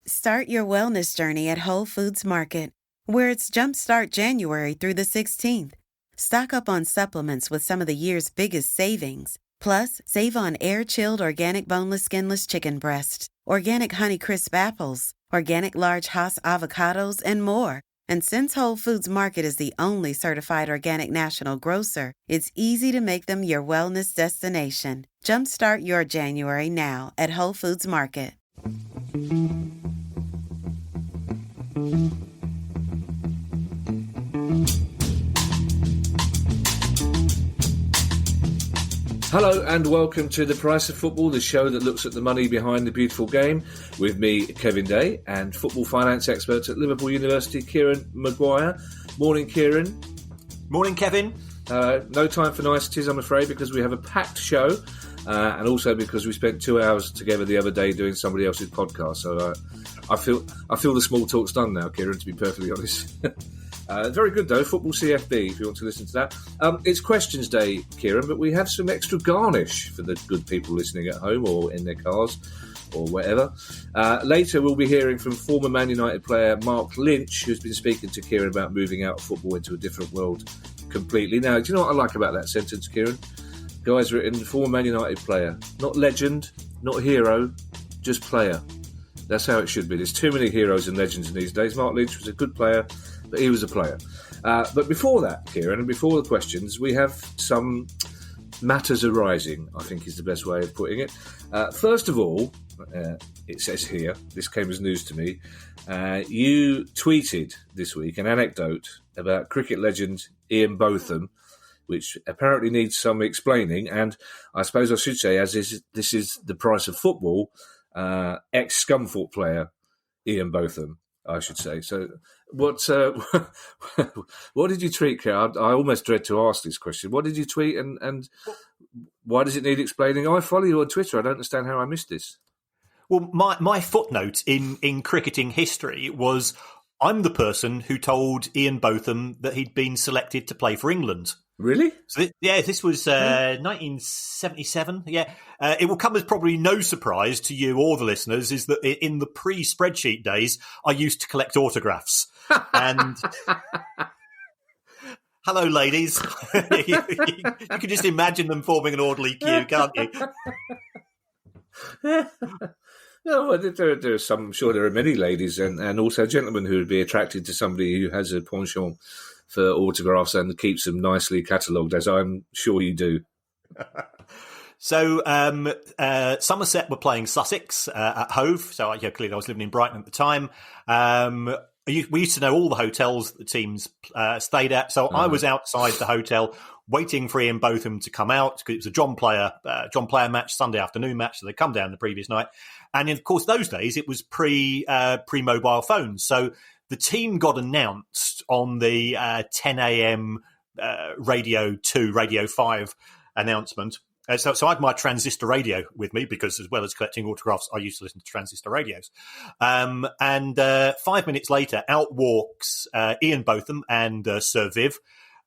Start your wellness journey at Whole Foods Market, where it's Jumpstart January through the 16th. Stock up on supplements with some of the year's biggest savings. Plus, save on air-chilled organic boneless skinless chicken breasts, organic Honeycrisp apples, organic large Hass avocados, and more. And since Whole Foods Market is the only certified organic national grocer, it's easy to make them your wellness destination. Jumpstart your January now at Whole Foods Market. Hello and welcome to The Price of Football, the show that looks at the money behind the beautiful game, with me, Kevin Day, and football finance expert at Liverpool University, Kieran Maguire. Morning, Kieran. Morning, Kevin. No time for niceties, I'm afraid, because we have a packed show, and also because we spent 2 hours together the other day doing somebody else's podcast. So I feel the small talk's done now, Kieran, to be perfectly honest. Very good, though. Football CFB, if you want to listen to that. It's questions day, Kieran, but we have some extra garnish for the good people listening at home or in their cars or wherever. Later, we'll be hearing from former Man United player Mark Lynch, who's been speaking to Kieran about moving out of football into a different world completely. Now, do you know what I like about that sentence, Kieran? Guy's written former Man United player. Not legend, not hero, just player. That's how it should be. There's too many heroes and legends in these days. Mark Lynch was a good player, but he was a player. But before that, Kieran, and before the questions, we have some matters arising, I think is the best way of putting it. First of all, it says here, this came as news to me, you tweeted this week an anecdote about cricket legend Ian Botham, which apparently needs some explaining, and I suppose I should say, as this is the price of football, ex-Scunthorpe player Ian Botham, I should say. So what did you tweet, Karen? I almost dread to ask this question. What did you tweet and why does it need explaining? I follow you on Twitter. I don't understand how I missed this. Well, my footnote in cricketing history was, I'm the person who told Ian Botham that he'd been selected to play for England. Really? So this was 1977. Yeah. It will come as probably no surprise to you or the listeners is that in the pre-spreadsheet days, I used to collect autographs. And hello, ladies. You can just imagine them forming an orderly queue, can't you? No, I'm sure there are many ladies and also gentlemen who would be attracted to somebody who has a penchant for autographs and keeps them nicely catalogued, as I'm sure you do. So Somerset were playing Sussex at Hove. So clearly I was living in Brighton at the time. We used to know all the hotels that the teams stayed at. So I was outside the hotel waiting for Ian Botham to come out because it was a John Player match, Sunday afternoon match. So they come down the previous night. And of course, those days it was pre-mobile phones. So the team got announced on the 10 a.m. Radio 2, Radio 5 announcement. So I had my transistor radio with me because, as well as collecting autographs, I used to listen to transistor radios. And 5 minutes later, out walks Ian Botham and Sir Viv.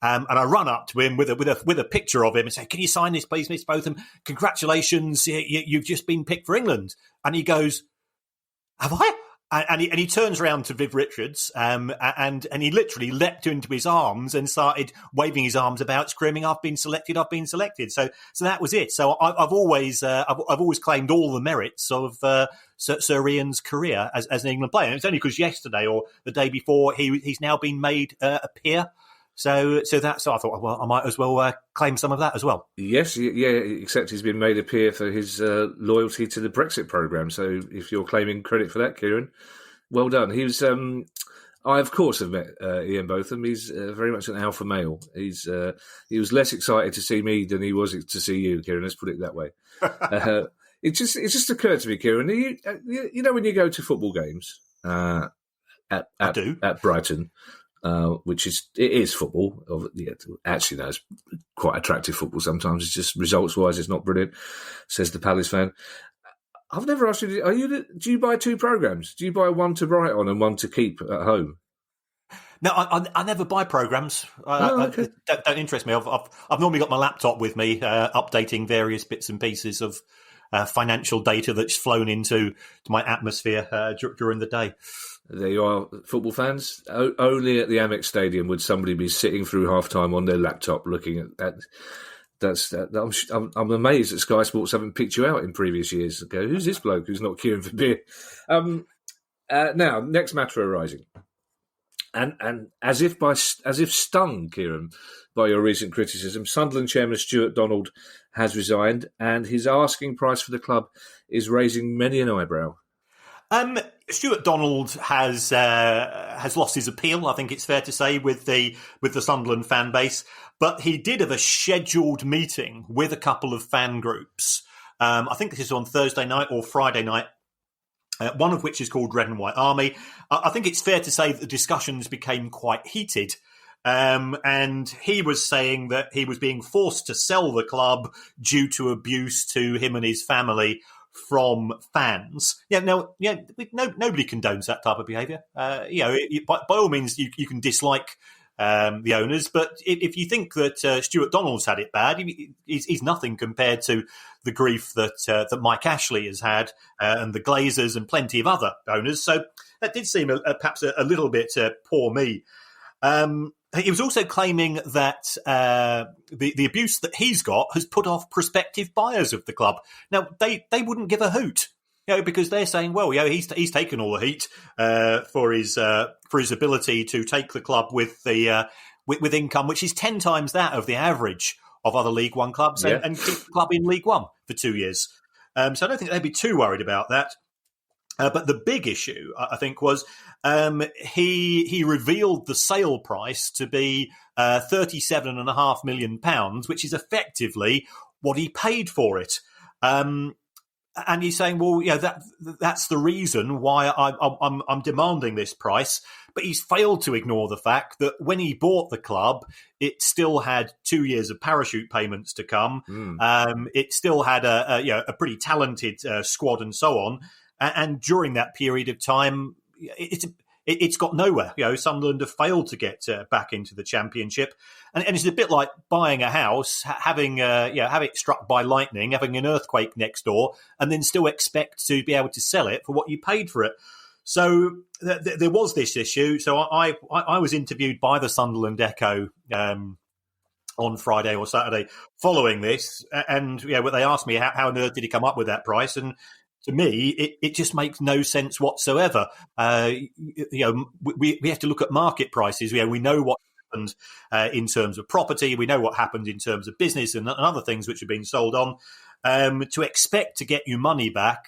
And I run up to him with a picture of him and say, "Can you sign this, please, Mr. Botham? Congratulations, you've just been picked for England." And he goes, "Have I?" And he turns around to Viv Richards, and he literally leapt into his arms and started waving his arms about, screaming, "I've been selected! I've been selected!" So that was it. So I've always claimed all the merits of Sir Ian's career as an England player. And it's only because yesterday or the day before he's now been made a peer. So I thought, well, I might as well claim some of that as well. Yes, yeah, except he's been made a peer for his loyalty to the Brexit programme. So if you're claiming credit for that, Kieran, well done. He was, I of course have met Ian Botham. He's very much an alpha male. He was less excited to see me than he was to see you, Kieran. Let's put it that way. It just occurred to me, Kieran. You know when you go to football games at Brighton. Which is football. Yeah, actually, no, it's quite attractive football sometimes. It's just results-wise, it's not brilliant, says the Palace fan. I've never asked you, do you buy two programmes? Do you buy one to write on and one to keep at home? No, I never buy programmes. Okay. Don't interest me. I've normally got my laptop with me, updating various bits and pieces of financial data that's flown into my atmosphere during the day. There you are, football fans. Only at the Amex Stadium would somebody be sitting through half-time on their laptop looking at that. I'm amazed that Sky Sports haven't picked you out in previous years. Go, who's this bloke who's not queuing for beer? Now, next matter arising, and as if stung, Kieran, by your recent criticism, Sunderland chairman Stuart Donald has resigned, and his asking price for the club is raising many an eyebrow. Stuart Donald has lost his appeal, I think it's fair to say, with the Sunderland fan base. But he did have a scheduled meeting with a couple of fan groups. I think this is on Thursday night or Friday night. One of which is called Red and White Army. I think it's fair to say that the discussions became quite heated. And he was saying that he was being forced to sell the club due to abuse to him and his family from fans. Nobody condones that type of behaviour. By all means, you can dislike the owners, but if you think that Stuart Donald's had it bad, he's nothing compared to the grief that Mike Ashley has had, and the Glazers and plenty of other owners. So that did seem perhaps a little bit poor me. He was also claiming that the abuse that he's got has put off prospective buyers of the club. Now, they wouldn't give a hoot, because they're saying, well, he's taken all the heat for his ability to take the club with income which is 10 times that of the average of other League One clubs, and keep the club in League One for 2 years. So I don't think they'd be too worried about that. But the big issue, I think, was he revealed the sale price to be £37.5 million, which is effectively what he paid for it. And he's saying, well, that's the reason why I'm demanding this price. But he's failed to ignore the fact that when he bought the club, it still had 2 years of parachute payments to come. It still had a pretty talented squad and so on. And during that period of time, it's got nowhere. Sunderland have failed to get back into the Championship, and it's a bit like buying a house, having have it struck by lightning, having an earthquake next door, and then still expect to be able to sell it for what you paid for it. So there was this issue. So I was interviewed by the Sunderland Echo on Friday or Saturday following this, and they asked me how on earth did he come up with that price, and to me, it just makes no sense whatsoever. We have to look at market prices. We know what happened in terms of property. We know what happened in terms of business and other things which have been sold on. To expect to get your money back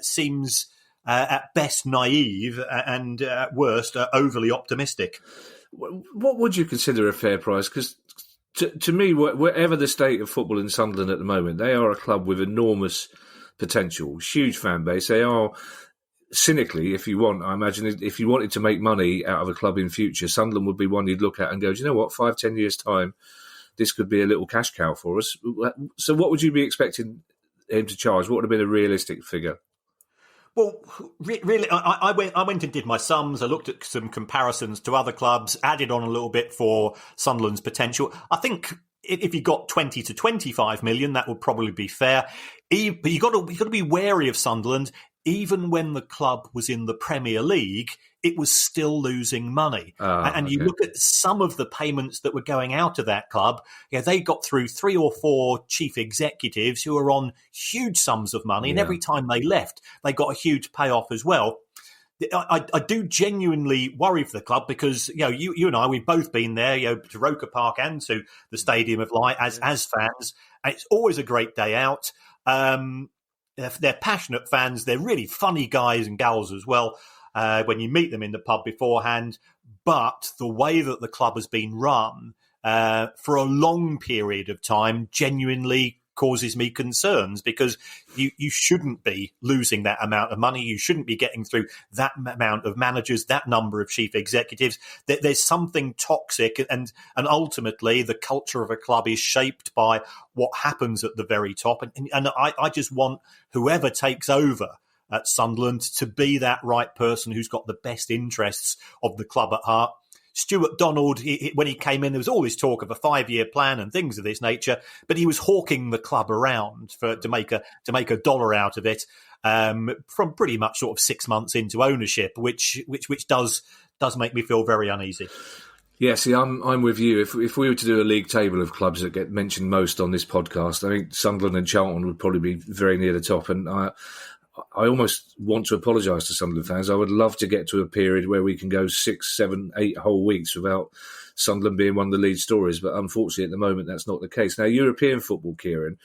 seems at best naive and at worst overly optimistic. What would you consider a fair price? Because to me, whatever the state of football in Sunderland at the moment, they are a club with enormous potential, huge fan base. They are, cynically, if you want, I imagine if you wanted to make money out of a club in future, Sunderland would be one you'd look at and go, do you know what, 5-10 years' time, this could be a little cash cow for us. So what would you be expecting him to charge? What would have been a realistic figure? Well, really, I went and did my sums. I looked at some comparisons to other clubs, added on a little bit for Sunderland's potential. I think if you got 20 to 25 million, that would probably be fair. But you got to be wary of Sunderland. Even when the club was in the Premier League, it was still losing money. You look at some of the payments that were going out of that club. They got through 3 or 4 chief executives who were on huge sums of money, and every time they left, they got a huge payoff as well. I do genuinely worry for the club because you and I, we've both been there, to Roker Park and to the Stadium of Light as fans, and it's always a great day out. They're passionate fans. They're really funny guys and gals as well when you meet them in the pub beforehand. But the way that the club has been run for a long period of time genuinely causes me concerns, because you shouldn't be losing that amount of money. You shouldn't be getting through that amount of managers, that number of chief executives. There's something toxic, and ultimately the culture of a club is shaped by what happens at the very top. And I just want whoever takes over at Sunderland to be that right person who's got the best interests of the club at heart. Stuart Donald, when he came in, there was all this talk of a 5-year plan and things of this nature, but he was hawking the club around to make a dollar out of it from pretty much sort of 6 months into ownership, which does make me feel very uneasy. Yeah, see, I'm with you. If we were to do a league table of clubs that get mentioned most on this podcast, I think Sunderland and Charlton would probably be very near the top. And I almost want to apologise to Sunderland fans. I would love to get to a period where we can go 6, 7, 8 whole weeks without Sunderland being one of the lead stories. But unfortunately, at the moment, that's not the case. Now, European football, Kieran,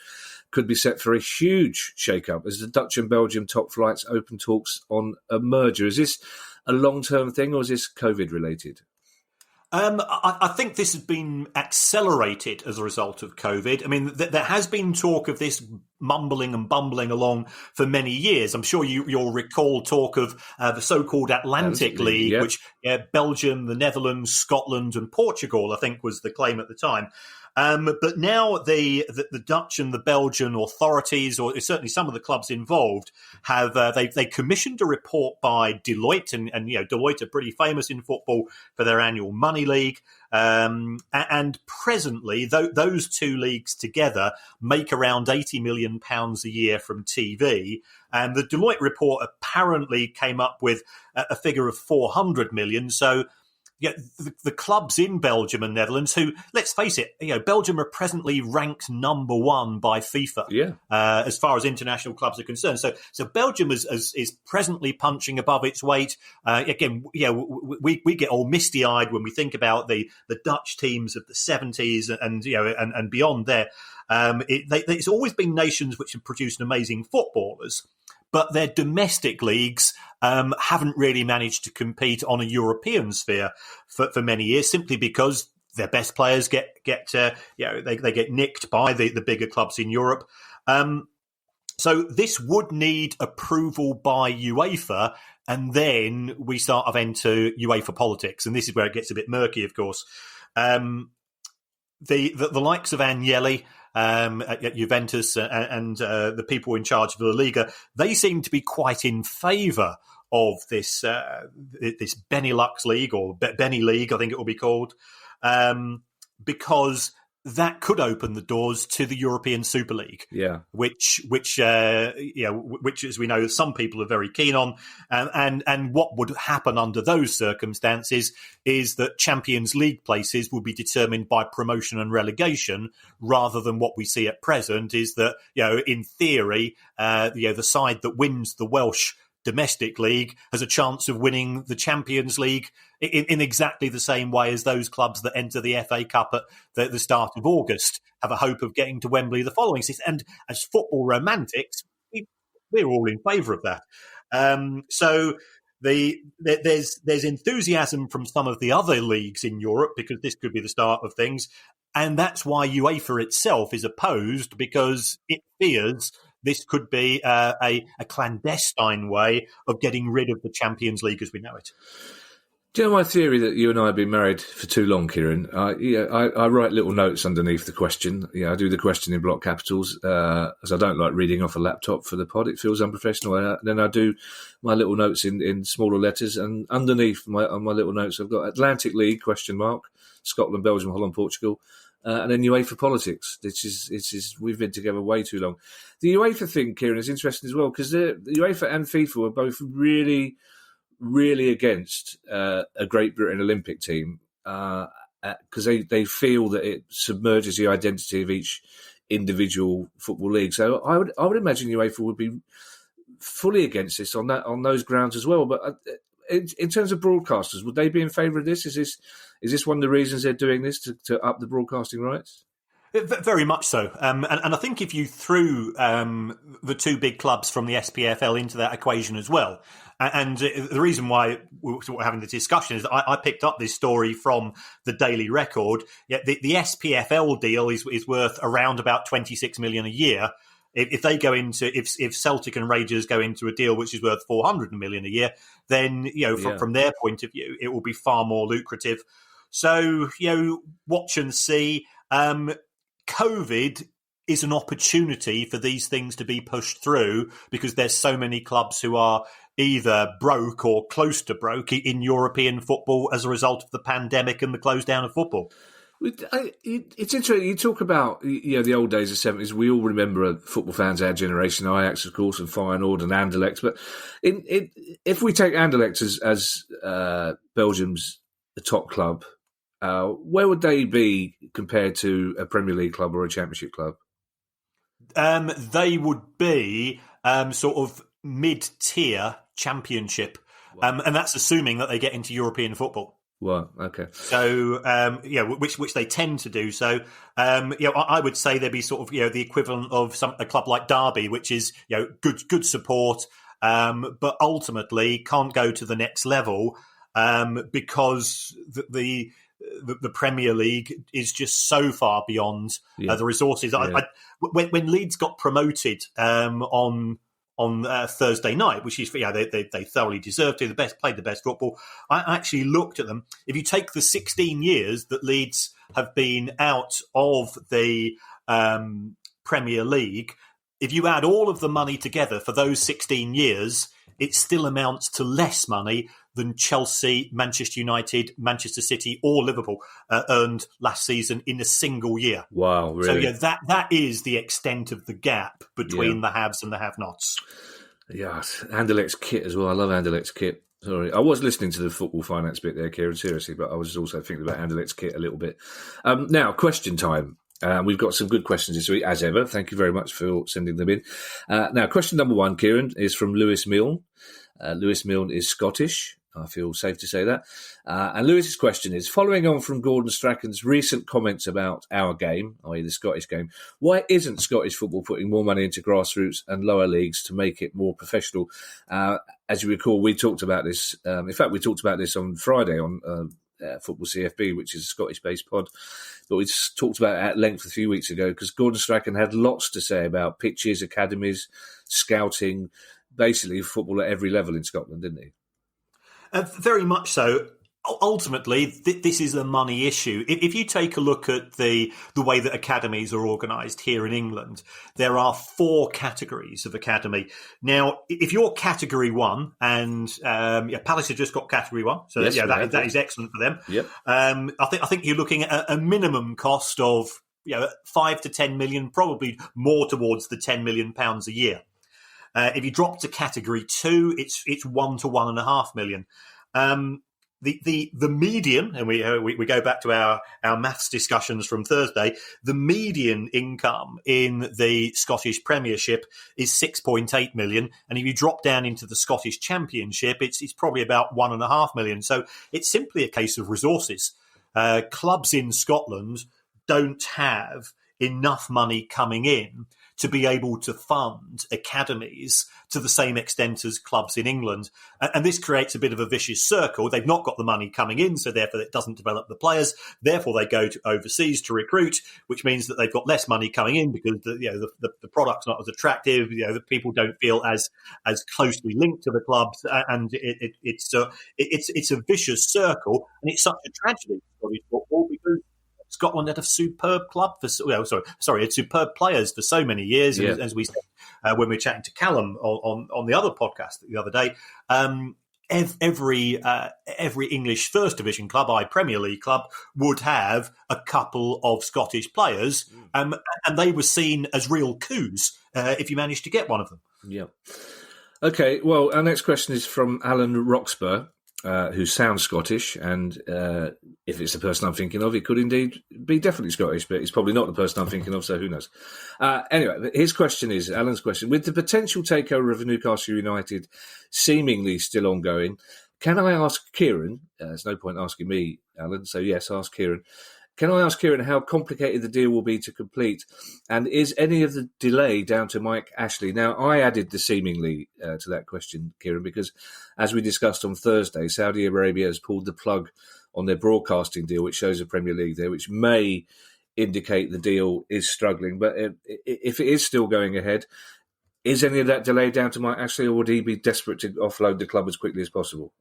could be set for a huge shake-up as the Dutch and Belgium top flights open talks on a merger. Is this a long-term thing or is this COVID-related? I think this has been accelerated as a result of COVID. I mean, there has been talk of this mumbling and bumbling along for many years. I'm sure you'll recall talk of the so-called Atlantic League, which Belgium, the Netherlands, Scotland and Portugal, I think, was the claim at the time. But now the Dutch and the Belgian authorities, or certainly some of the clubs involved, have they commissioned a report by Deloitte, and Deloitte are pretty famous in football for their annual Money League. And presently, those two leagues together make around £80 million a year from TV. And the Deloitte report apparently came up with a figure of 400 million. So, yeah, the clubs in Belgium and Netherlands, who, let's face it, Belgium are presently ranked number 1 by FIFA as far as international clubs are concerned. So Belgium is presently punching above its weight. Again, we get all misty-eyed when we think about the Dutch teams of the 70s and beyond there. It's always been nations which have produced amazing footballers, but their domestic leagues haven't really managed to compete on a European sphere for many years, simply because their best players get nicked by the bigger clubs in Europe. So this would need approval by UEFA, and then we start to enter UEFA politics, and this is where it gets a bit murky, of course. The likes of Agnelli at Juventus and the people in charge of the Liga, they seem to be quite in favour of this Benelux League, or Benny League, I think it will be called, because that could open the doors to the European Super League, which as we know, some people are very keen on, and what would happen under those circumstances is that Champions League places will be determined by promotion and relegation, rather than what we see at present is that in theory, the side that wins the Welsh domestic league has a chance of winning the Champions League in exactly the same way as those clubs that enter the FA Cup at the start of August have a hope of getting to Wembley the following season. And as football romantics, we're all in favour of that. So there's enthusiasm from some of the other leagues in Europe, because this could be the start of things. And that's why UEFA itself is opposed, because it fears this could be a clandestine way of getting rid of the Champions League as we know it. Do you know my theory that you and I have been married for too long, Kieran? I write little notes underneath the question. I do the question in block capitals, as I don't like reading off a laptop for the pod. It feels unprofessional. Then I do my little notes in smaller letters, and underneath my little notes I've got Atlantic League, ? Scotland, Belgium, Holland, Portugal. And then UEFA politics. We've been together way too long. The UEFA thing, Kieran, is interesting as well, because the UEFA and FIFA were both really, really against a Great Britain Olympic team, because they feel that it submerges the identity of each individual football league. So I would imagine UEFA would be fully against this on those grounds as well. But in terms of broadcasters, would they be in favour of this? Is this one of the reasons they're doing this, to up the broadcasting rights? Very much so. And I think if you threw the two big clubs from the SPFL into that equation as well, and the reason why we're having the discussion is that I picked up this story from the Daily Record. The SPFL deal is worth around about 26 million a year. If they go into, if Celtic and Rangers go into a deal which is worth 400 million a year, then from their point of view, it will be far more lucrative. So watch and see. COVID is an opportunity for these things to be pushed through, because there's so many clubs who are either broke or close to broke in European football as a result of the pandemic and the close down of football. It's interesting. You talk about the old days of the 70s. We all remember football fans, our generation, Ajax, of course, and Feyenoord and Anderlecht. But if we take Anderlecht as Belgium's the top club, where would they be compared to a Premier League club or a Championship club? They would be sort of mid-tier Championship, and that's assuming that they get into European football. Well, okay. So, which they tend to do. So, I would say they'd be sort of, the equivalent of a club like Derby, which is, good support, but ultimately can't go to the next level because the Premier League is just so far beyond the resources. Yeah. When Leeds got promoted on Thursday night, which is they thoroughly deserved to. Played the best football. I actually looked at them. If you take the 16 years that Leeds have been out of the Premier League, if you add all of the money together for those 16 years, it still amounts to less money than Chelsea, Manchester United, Manchester City, or Liverpool earned last season in a single year. Wow, really? So that is the extent of the gap between the haves and the have-nots. Yeah, Anderlecht's kit as well. I love Anderlecht's kit. Sorry, I was listening to the football finance bit there, Kieran, seriously, but I was also thinking about Anderlecht's kit a little bit. Now, question time. We've got some good questions this week, as ever. Thank you very much for sending them in. Now, question number 1, Kieran, is from Lewis Milne. Lewis Milne is Scottish. I feel safe to say that. And Lewis's question is, following on from Gordon Strachan's recent comments about our game, i.e. the Scottish game, why isn't Scottish football putting more money into grassroots and lower leagues to make it more professional? As you recall, we talked about this. In fact, we talked about this on Friday on Football CFB, which is a Scottish-based pod. But we talked about it at length a few weeks ago because Gordon Strachan had lots to say about pitches, academies, scouting, basically football at every level in Scotland, didn't he? Very much so. Ultimately, this is a money issue. If you take a look at the way that academies are organised here in England, there are 4 categories of academy. Now, if you're Category 1, and Palace have just got Category 1, so yes, that is excellent for them. Yep. I think you're looking at a minimum cost of 5 to 10 million, probably more towards the £10 million a year. If you drop to Category 2, it's 1 to 1.5 million. The median, and we go back to our maths discussions from Thursday, the median income in the Scottish Premiership is 6.8 million, and if you drop down into the Scottish Championship, it's probably about 1.5 million. So it's simply a case of resources. Clubs in Scotland don't have enough money coming in to be able to fund academies to the same extent as clubs in England. And this creates a bit of a vicious circle. They've not got the money coming in, so therefore it doesn't develop the players. Therefore, they go to overseas to recruit, which means that they've got less money coming in because the product's not as attractive. The people don't feel as closely linked to the clubs, and it's a vicious circle, and it's such a tragedy for Scottish football because Scotland had a superb club superb players for so many years. Yeah. As we said when we were chatting to Callum on the other podcast the other day, every English First Division club, Premier League club, would have a couple of Scottish players, and they were seen as real coups if you managed to get one of them. Yeah. Okay. Well, our next question is from Alan Roxburgh. Who sounds Scottish, and if it's the person I'm thinking of, he could indeed be definitely Scottish, but he's probably not the person I'm thinking of, so who knows. Anyway, his question is, Alan's question, with the potential takeover of Newcastle United seemingly still ongoing, can I ask Kieran, there's no point asking me, Alan, so yes, ask Kieran, can I ask Kieran how complicated the deal will be to complete? And is any of the delay down to Mike Ashley? Now, I added the seemingly to that question, Kieran, because as we discussed on Thursday, Saudi Arabia has pulled the plug on their broadcasting deal, which shows the Premier League there, which may indicate the deal is struggling. But if it is still going ahead, is any of that delay down to Mike Ashley, or would he be desperate to offload the club as quickly as possible?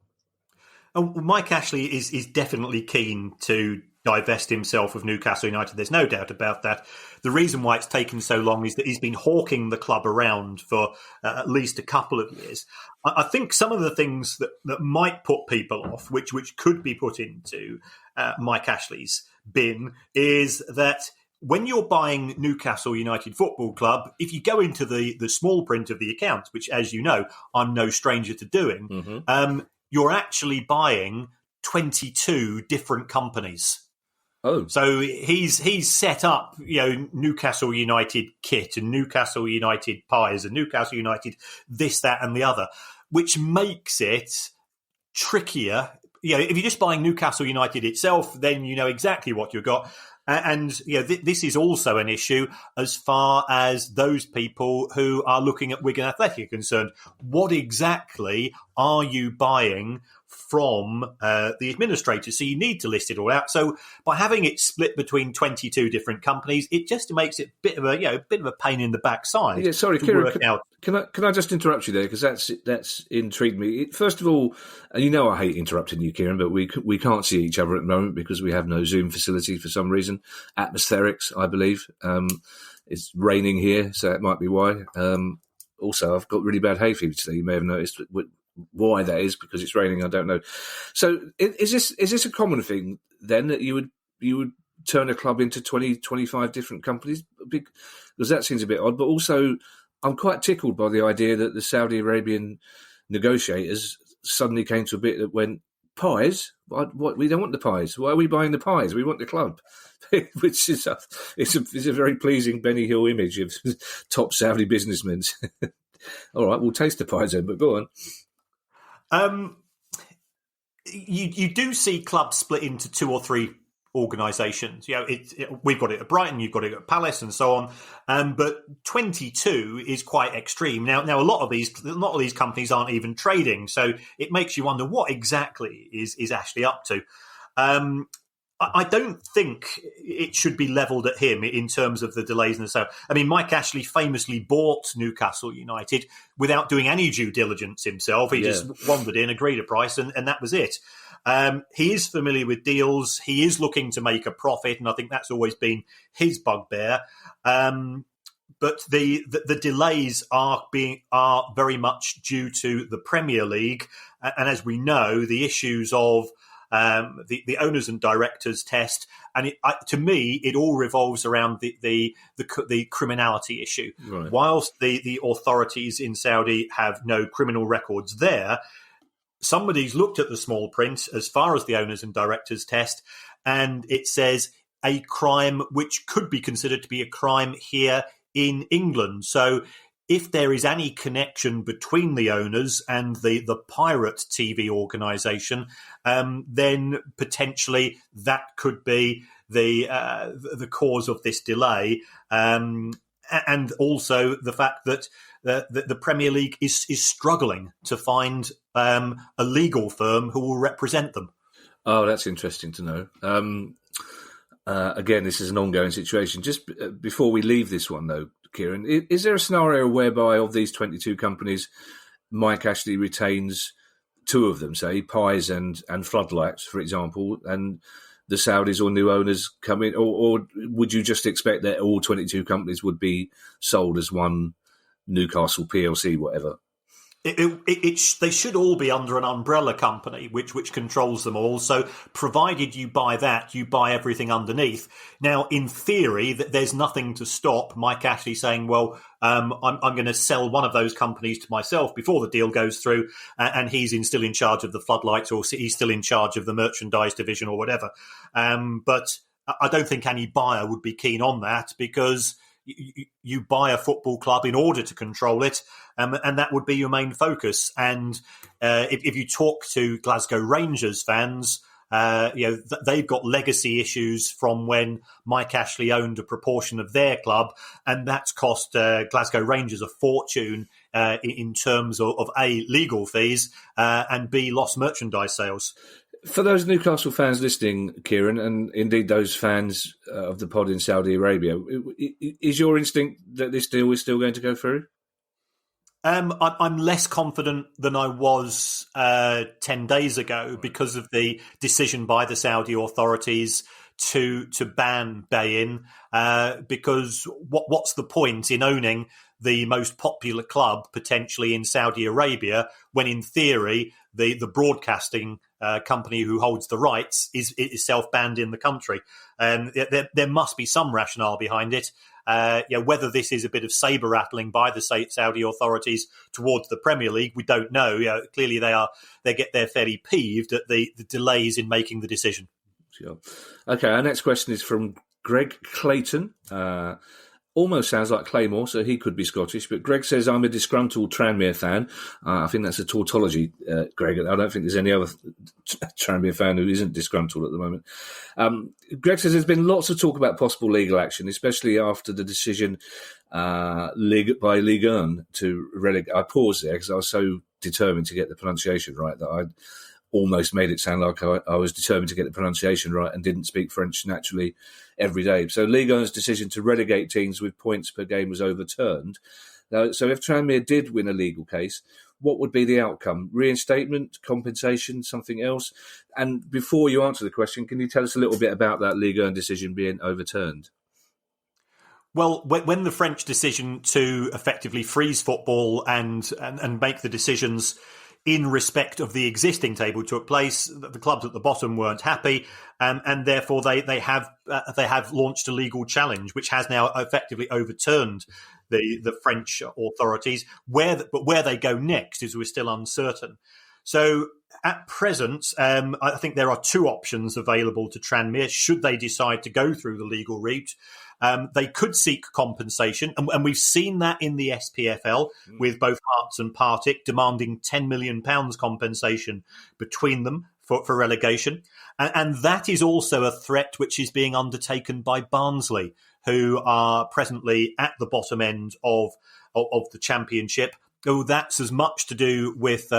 Mike Ashley is definitely keen to divest himself of Newcastle United. There's no doubt about that. The reason why it's taken so long is that he's been hawking the club around for at least a couple of years. I think some of the things that might put people off, which could be put into Mike Ashley's bin, is that when you're buying Newcastle United Football Club, if you go into the small print of the account, which, as you know, I'm no stranger to doing, you're actually buying 22 different companies. Oh, so he's set up, Newcastle United kit and Newcastle United pies and Newcastle United this, that, and the other, which makes it trickier. If you're just buying Newcastle United itself, then you know exactly what you've got. And this is also an issue as far as those people who are looking at Wigan Athletic are concerned. What exactly are you buying from the administrators? So you need to list it all out. So by having it split between 22 different companies, it just makes it a bit of a pain in the backside. Yeah, sorry, Kieran, can I just interrupt you there, because that's intrigued me. First of all, and I hate interrupting you, Kieran, but we can't see each other at the moment because we have no Zoom facility for some reason. Atmospherics, I believe. It's raining here, so that might be why. Also, I've got really bad hay fever today. You may have noticed. Why that is, because it's raining, I don't know. So is this a common thing then, that you would turn a club into 20, 25 different companies? Because that seems a bit odd. But also, I'm quite tickled by the idea that the Saudi Arabian negotiators suddenly came to a bit that went, pies? What? We don't want the pies. Why are we buying the pies? We want the club. Which is a very pleasing Benny Hill image of top Saudi businessmen. All right, we'll taste the pies then, but go on. You do see clubs split into 2 or 3 organisations. We've got it at Brighton, you've got it at Palace, and so on. But 22 is quite extreme. Now a lot of these companies aren't even trading, so it makes you wonder what exactly is Ashley up to. I don't think it should be levelled at him in terms of the delays and so. I mean, Mike Ashley famously bought Newcastle United without doing any due diligence himself. He just wandered in, agreed a price, and that was it. He is familiar with deals. He is looking to make a profit, and I think that's always been his bugbear. But the delays are very much due to the Premier League, and as we know, the issues of the owners and directors test, and to me, it all revolves around the criminality issue. Right. Whilst the authorities in Saudi have no criminal records there, somebody's looked at the small print as far as the owners and directors test, and it says a crime which could be considered to be a crime here in England. So if there is any connection between the owners and the pirate TV organisation, then potentially that could be the cause of this delay, and also the fact that the Premier League is struggling to find a legal firm who will represent them. Oh, that's interesting to know. Again, this is an ongoing situation. Just before we leave this one, though, Kieran, is there a scenario whereby of these 22 companies, Mike Ashley retains 2 of them, say, Pies and Floodlights, for example, and the Saudis or new owners come in? Or would you just expect that all 22 companies would be sold as one Newcastle PLC, whatever? They should all be under an umbrella company which controls them all. So provided you buy that, you buy everything underneath. Now, in theory, there's nothing to stop Mike Ashley saying, well, I'm going to sell one of those companies to myself before the deal goes through, and he's still in charge of the Floodlights, or he's still in charge of the merchandise division or whatever. But I don't think any buyer would be keen on that, because you buy a football club in order to control it, and that would be your main focus. And if you talk to Glasgow Rangers fans, they've got legacy issues from when Mike Ashley owned a proportion of their club, and that's cost Glasgow Rangers a fortune in terms of A, legal fees, and B, lost merchandise sales. For those Newcastle fans listening, Kieran, and indeed those fans of the pod in Saudi Arabia, is your instinct that this deal is still going to go through? I'm less confident than I was 10 days ago because of the decision by the Saudi authorities to ban Bein, because what's the point in owning the most popular club potentially in Saudi Arabia when, in theory, the broadcasting company who holds the rights is self-banned in the country? There must be some rationale behind it. Whether this is a bit of saber rattling by the Saudi authorities towards the Premier League, we don't know. Clearly they're fairly peeved at the delays in making the decision. Sure. Okay, our next question is from Greg Clayton. Almost sounds like Claymore, so he could be Scottish. But Greg says, I'm a disgruntled Tranmere fan. I think that's a tautology, Greg. I don't think there's any other Tranmere fan who isn't disgruntled at the moment. Greg says there's been lots of talk about possible legal action, especially after the decision by Ligue 1 to relegate. I paused there because I was so determined to get the pronunciation right that I almost made it sound like I was determined to get the pronunciation right and didn't speak French naturally every day. So Ligue 1's decision to relegate teams with points per game was overturned. So if Tranmere did win a legal case, what would be the outcome? Reinstatement, compensation, something else? And before you answer the question, can you tell us a little bit about that Ligue 1 decision being overturned? Well, when the French decision to effectively freeze football and make the decisions in respect of the existing table took place, the clubs at the bottom weren't happy, and therefore they have launched a legal challenge, which has now effectively overturned the French authorities. But where they go next is we're still uncertain. So at present, I think there are two options available to Tranmere should they decide to go through the legal route. They could seek compensation, and we've seen that in the SPFL with both Hearts and Partick demanding £10 million compensation between them for relegation. And that is also a threat which is being undertaken by Barnsley, who are presently at the bottom end of the Championship. Oh, that's as much to do with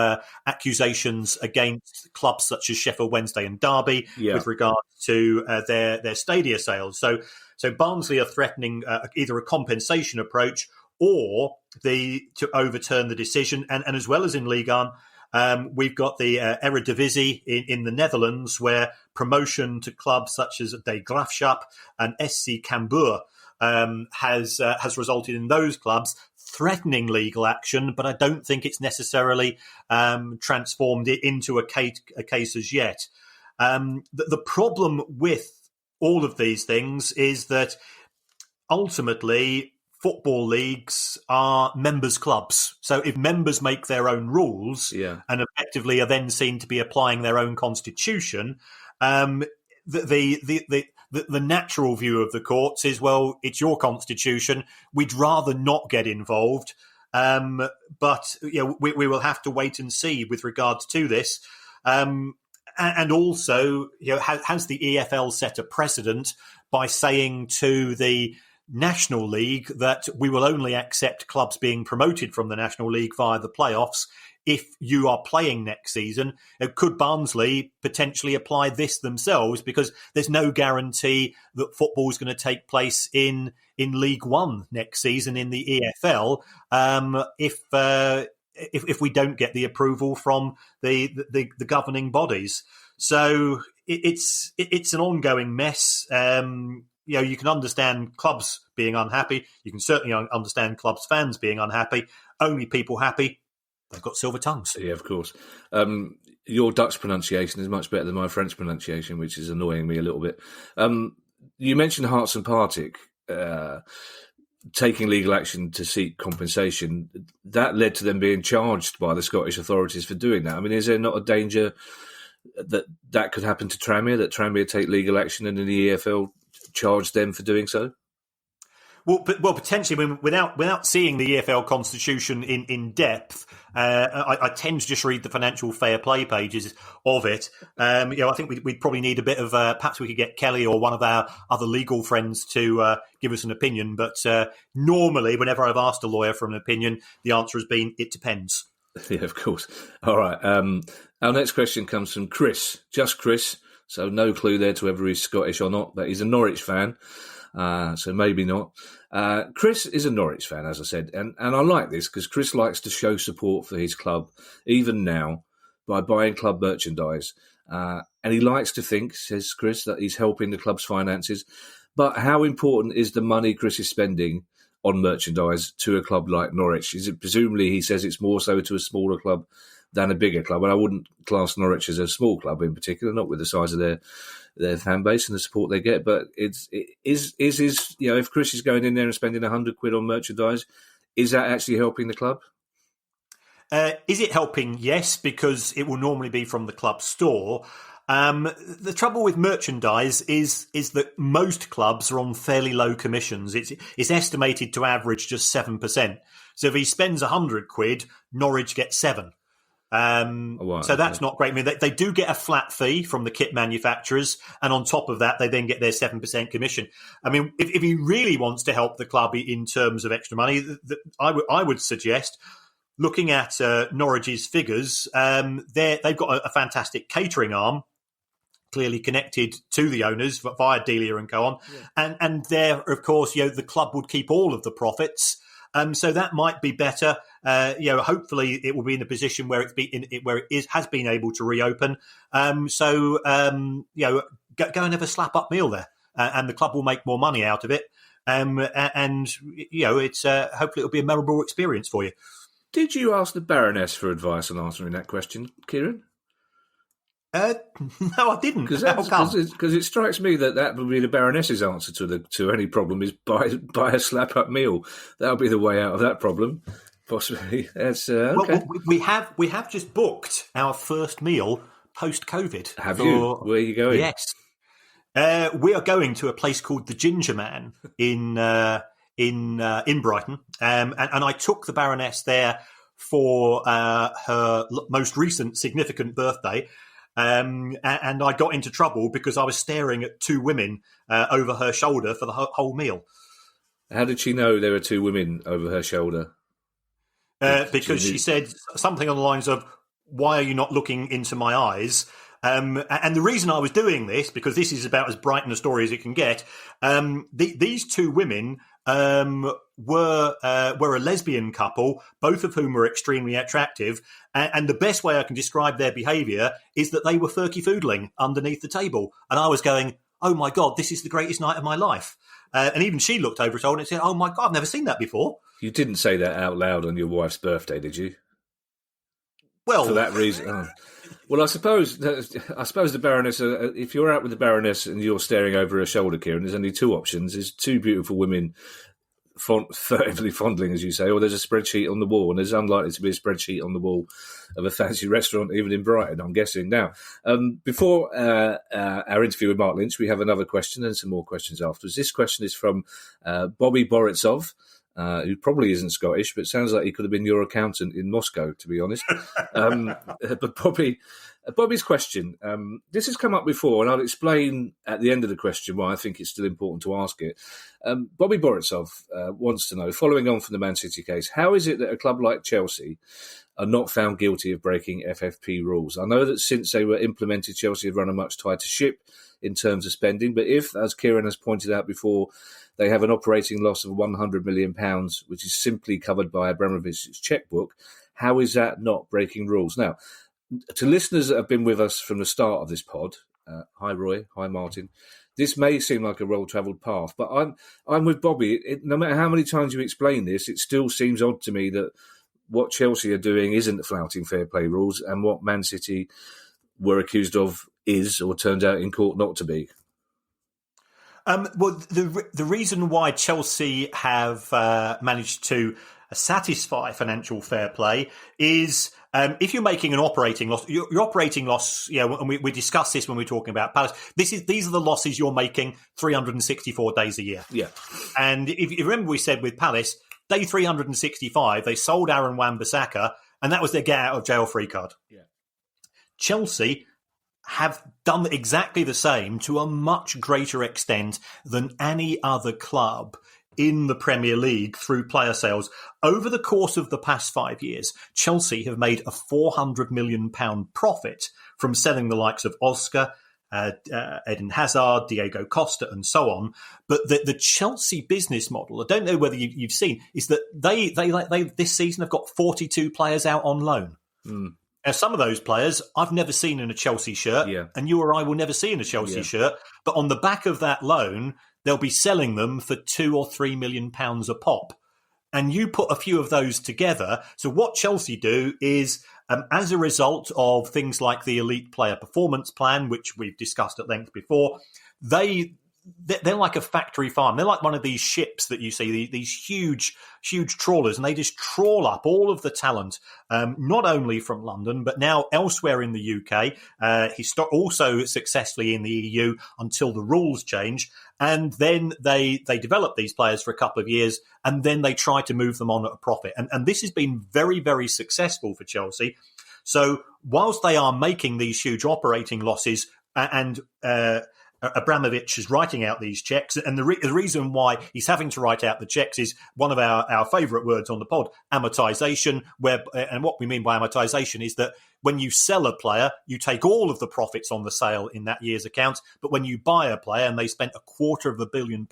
accusations against clubs such as Sheffield Wednesday and Derby with regard to their stadia sales. So Barnsley are threatening either a compensation approach or to overturn the decision. And as well as in Ligue 1, we've got the Eredivisie in the Netherlands, where promotion to clubs such as De Graafschap and SC Cambuur has resulted in those clubs threatening legal action, but I don't think it's necessarily transformed it into a case as yet. The problem with all of these things is that ultimately football leagues are members' clubs. So if members make their own rules and effectively are then seen to be applying their own constitution, the natural view of the courts is, well, it's your constitution. We'd rather not get involved. But we will have to wait and see with regards to this. And also, has the EFL set a precedent by saying to the National League that we will only accept clubs being promoted from the National League via the playoffs if you are playing next season? Could Barnsley potentially apply this themselves? Because there's no guarantee that football is going to take place in League One next season in the EFL if we don't get the approval from the governing bodies. So it's an ongoing mess. You can understand clubs being unhappy. You can certainly understand clubs fans being unhappy. Only people happy, they've got silver tongues. Yeah, of course. Your Dutch pronunciation is much better than my French pronunciation, which is annoying me a little bit. You mentioned Hearts and Partick taking legal action to seek compensation. That led to them being charged by the Scottish authorities for doing that. I mean, is there not a danger that could happen to Tranmere, that Tranmere take legal action and then the EFL charge them for doing so? Well, potentially. I mean, without seeing the EFL constitution in depth, I tend to just read the financial fair play pages of it. I think we'd probably need a bit of. Perhaps we could get Kelly or one of our other legal friends to give us an opinion. But normally, whenever I've asked a lawyer for an opinion, the answer has been it depends. Yeah, of course. All right. Our next question comes from Chris. Just Chris. So no clue there to whether he's Scottish or not, but he's a Norwich fan. So maybe not. Chris is a Norwich fan, as I said, and I like this because Chris likes to show support for his club, even now, by buying club merchandise. And he likes to think, says Chris, that he's helping the club's finances. But how important is the money Chris is spending on merchandise to a club like Norwich? Is it presumably, he says, it's more so to a smaller club than a bigger club? And I wouldn't class Norwich as a small club in particular, not with the size of their fan base and the support they get. But if Chris is going in there and spending £100 on merchandise, is that actually helping the club? Is it helping? Yes, because it will normally be from the club store. The trouble with merchandise is that most clubs are on fairly low commissions. It's estimated to average just 7%. So if he spends £100, Norwich gets 7. So that's not great. I mean, they do get a flat fee from the kit manufacturers, and on top of that, they then get their 7% commission. I mean, if he really wants to help the club in terms of extra money, I would suggest looking at Norwich's figures. They've got a fantastic catering arm, clearly connected to the owners via Delia and co on. Yeah. And there, of course, the club would keep all of the profits. So that might be better. Hopefully it will be in a position where has been able to reopen. Go and have a slap-up meal there, and the club will make more money out of it. It's hopefully it'll be a memorable experience for you. Did you ask the Baroness for advice on answering that question, Kieran? No, I didn't. Because it strikes me that would be the Baroness's answer to any problem, is buy a slap-up meal. That'll be the way out of that problem, possibly. That's okay. Well, we have just booked our first meal post-COVID. Have you? Where are you going? Yes, we are going to a place called the Ginger Man in Brighton, and I took the Baroness there for her most recent significant birthday. And I got into trouble because I was staring at two women over her shoulder for the whole meal. How did she know there were two women over her shoulder? Because she said something on the lines of, "Why are you not looking into my eyes?" And the reason I was doing this, because this is about as Brighton a story as it can get, these two women were a lesbian couple, both of whom were extremely attractive. And the best way I can describe their behaviour is that they were furky-foodling underneath the table. And I was going, "Oh my God, this is the greatest night of my life." And even she looked over her shoulder and said, "Oh my God, I've never seen that before." You didn't say that out loud on your wife's birthday, did you? Well, for that reason. Oh. Well, I suppose the Baroness, if you're out with the Baroness and you're staring over her shoulder, Kieran, there's only two options. There's two beautiful women furtively fondling, as you say, or there's a spreadsheet on the wall, and there's unlikely to be a spreadsheet on the wall of a fancy restaurant, even in Brighton, I'm guessing. Now, before our interview with Mark Lynch, we have another question and some more questions afterwards. This question is from Bobby Boritsov, who probably isn't Scottish, but sounds like he could have been your accountant in Moscow, to be honest. But Bobby's question, this has come up before, and I'll explain at the end of the question why I think it's still important to ask it. Bobby Boritsov wants to know, following on from the Man City case, how is it that a club like Chelsea are not found guilty of breaking FFP rules? I know that since they were implemented, Chelsea have run a much tighter ship in terms of spending, but if, as Kieran has pointed out before, they have an operating loss of £100 million, which is simply covered by Abramovich's chequebook, how is that not breaking rules? Now, to listeners that have been with us from the start of this pod, hi Roy, hi Martin, this may seem like a well-travelled path, but I'm with Bobby. No matter how many times you explain this, it still seems odd to me that what Chelsea are doing isn't flouting fair play rules, and what Man City were accused of is, or turns out in court not to be. Well, the reason why Chelsea have managed to satisfy financial fair play is if you're making an operating loss, your operating loss, and we discussed this when we were talking about Palace, these are the losses you're making 364 days a year. Yeah. And if you remember, we said with Palace, day 365, they sold Aaron Wan-Bissaka, and that was their get out of jail free card. Yeah. Chelsea have done exactly the same to a much greater extent than any other club in the Premier League through player sales. Over the course of the past 5 years, Chelsea have made a £400 million profit from selling the likes of Oscar, Eden Hazard, Diego Costa, and so on. But the Chelsea business model, I don't know whether you've seen, is that they this season have got 42 players out on loan. Mm. Now, some of those players I've never seen in a Chelsea shirt, and you or I will never see in a Chelsea shirt. But on the back of that loan, they'll be selling them for £2 or £3 million a pop. And you put a few of those together. So what Chelsea do is, as a result of things like the Elite Player Performance Plan, which we've discussed at length before, they're like a factory farm. They're like one of these ships that you see, these huge trawlers, and they just trawl up all of the talent, not only from London, but now elsewhere in the UK, also successfully in the EU until the rules change. And then they develop these players for a couple of years, and then they try to move them on at a profit. And this has been very, very successful for Chelsea. So whilst they are making these huge operating losses and Abramovich is writing out these checks, and the reason why he's having to write out the checks is one of our favourite words on the pod, amortization. And what we mean by amortization is that when you sell a player, you take all of the profits on the sale in that year's accounts. But when you buy a player, and they spent £250 million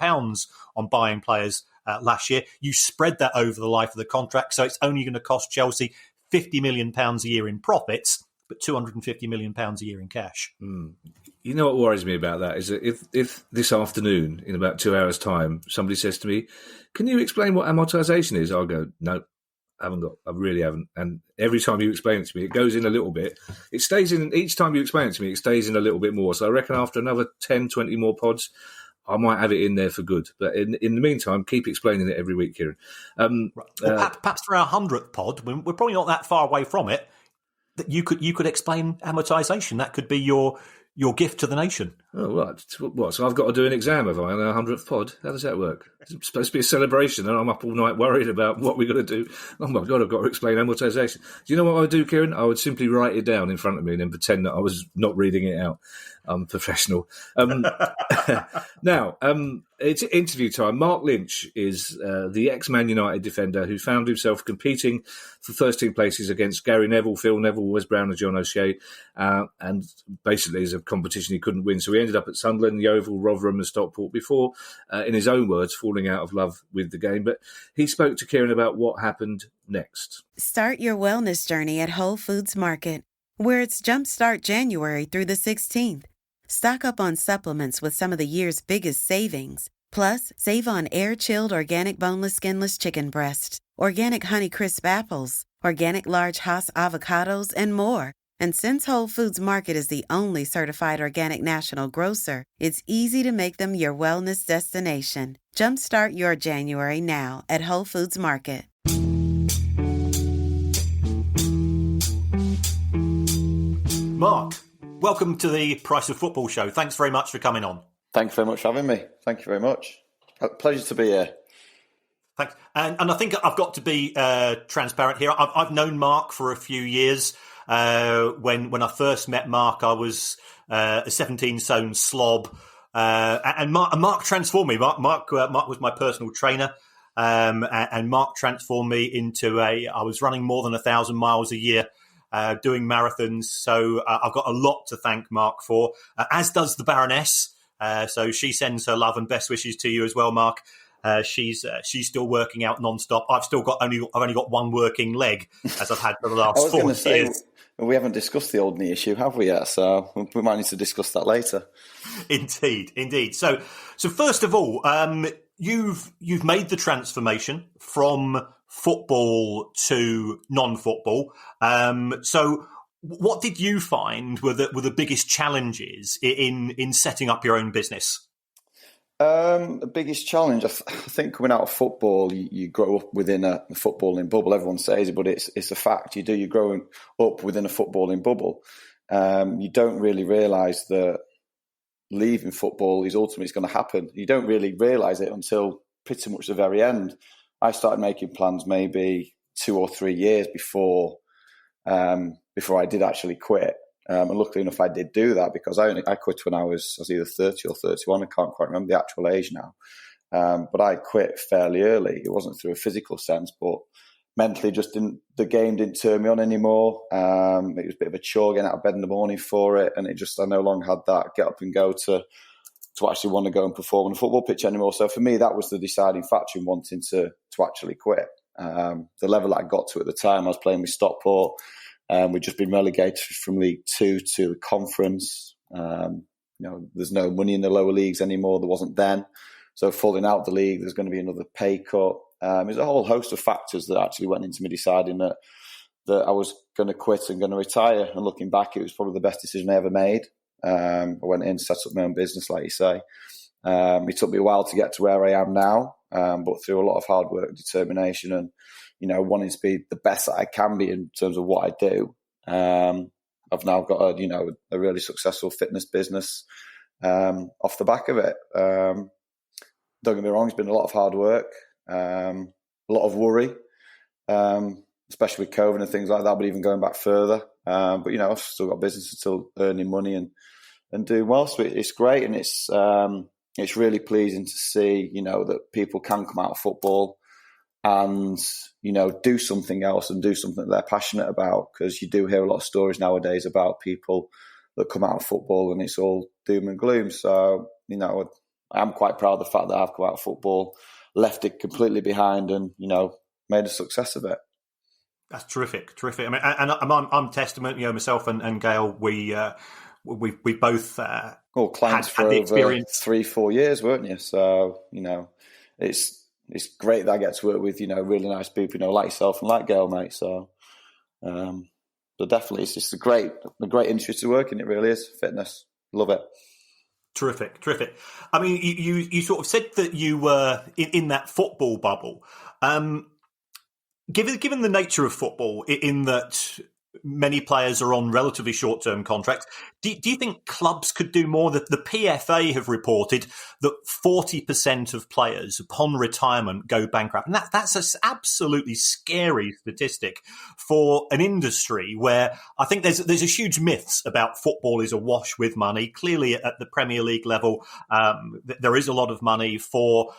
on buying players last year, you spread that over the life of the contract. So it's only going to cost Chelsea £50 million a year in profits, but £250 million a year in cash. You know what worries me about that is that if this afternoon, in about 2 hours' time, somebody says to me, "Can you explain what amortization is?" I'll go, "No, I really haven't." And every time you explain it to me, it goes in a little bit. It stays in, each time you explain it to me, it stays in a little bit more. So I reckon after another 10, 20 more pods, I might have it in there for good. But in the meantime, keep explaining it every week, Kieran. Perhaps for our 100th pod, we're probably not that far away from it, that you could explain amortization. That could be your gift to the nation. Oh, what? So I've got to do an exam, have I, on our 100th pod? How does that work? It's supposed to be a celebration, and I'm up all night worried about what we've got to do. Oh, my God, I've got to explain amortization. Do you know what I would do, Kieran? I would simply write it down in front of me and then pretend that I was not reading it out. I'm professional. Now, it's interview time. Mark Lynch is the ex-Man United defender who found himself competing for first-team places against Gary Neville, Phil Neville, Wes Brown and John O'Shea, and basically as a competition he couldn't win. So he ended up at Sunderland, Yeovil, Rotherham and Stockport before, in his own words, falling out of love with the game. But he spoke to Kieran about what happened next. Start your wellness journey at Whole Foods Market, where it's Jumpstart January through the 16th. Stock up on supplements with some of the year's biggest savings. Plus, save on air-chilled organic boneless skinless chicken breasts, organic Honeycrisp apples, organic large Hass avocados, and more. And since Whole Foods Market is the only certified organic national grocer, it's easy to make them your wellness destination. Jumpstart your January now at Whole Foods Market. Mark, welcome to the Price of Football show. Thanks very much for coming on. Thank you very much for having me. Thank you very much. Pleasure to be here. Thanks. And I think I've got to be transparent here. I've known Mark for a few years. When I first met Mark, I was a 17-stone slob. And Mark transformed me. Mark was my personal trainer. And Mark transformed me into I was running more than 1,000 miles a year. Doing marathons. So I've got a lot to thank Mark for, as does the Baroness. So she sends her love and best wishes to you as well, Mark. She's still working out non-stop. I've only got one working leg, as I've had for the last 4 years. We haven't discussed the old knee issue, have we yet? So we might need to discuss that later. Indeed. So first of all, you've made the transformation from football to non-football. So what did you find were the biggest challenges in setting up your own business? The biggest challenge, I think, coming out of football, you grow up within a footballing bubble. Everyone says it, but it's a fact. You're growing up within a footballing bubble. You don't really realise that leaving football is ultimately going to happen. You don't really realise it until pretty much the very end. I started making plans maybe 2 or 3 years before I did actually quit. And luckily enough, I did do that because I quit when I was either 30 or 31. I can't quite remember the actual age now. But I quit fairly early. It wasn't through a physical sense, but mentally the game didn't turn me on anymore. It was a bit of a chore getting out of bed in the morning for it. And I no longer had that get up and go to actually want to go and perform on a football pitch anymore. So for me, that was the deciding factor in wanting to actually quit. The level that I got to at the time, I was playing with Stockport. We've just been relegated from League Two to the Conference. There's no money in the lower leagues anymore. There wasn't then. So falling out the league, there's going to be another pay cut. There's a whole host of factors that actually went into me deciding that I was going to quit and going to retire. And looking back, it was probably the best decision I ever made. I went in, set up my own business, like you say. It took me a while to get to where I am now, but through a lot of hard work and determination and, wanting to be the best that I can be in terms of what I do, I've now got a really successful fitness business off the back of it. Don't get me wrong, it's been a lot of hard work, a lot of worry, especially with COVID and things like that, but even going back further. But, I've still got business, still earning money and doing well. So it's great. And it's really pleasing to see, that people can come out of football and, do something else and do something that they're passionate about. Because you do hear a lot of stories nowadays about people that come out of football and it's all doom and gloom. So, I'm quite proud of the fact that I've come out of football, left it completely behind and, made a success of it. That's terrific. I mean, and I'm testament. Myself and Gail, we both clients had for the over experience. 3-4 years, weren't you? So it's great that I get to work with really nice people, like yourself and like Gail, mate. So, definitely, it's just a great industry to work in. It really is. Fitness, love it. Terrific. I mean, you sort of said that you were in that football bubble. Given the nature of football, in that many players are on relatively short-term contracts, do you think clubs could do more? That the PFA have reported that 40% of players upon retirement go bankrupt, and that's an absolutely scary statistic for an industry where I think there's a huge myths about football is awash with money. Clearly, at the Premier League level, there is a lot of money for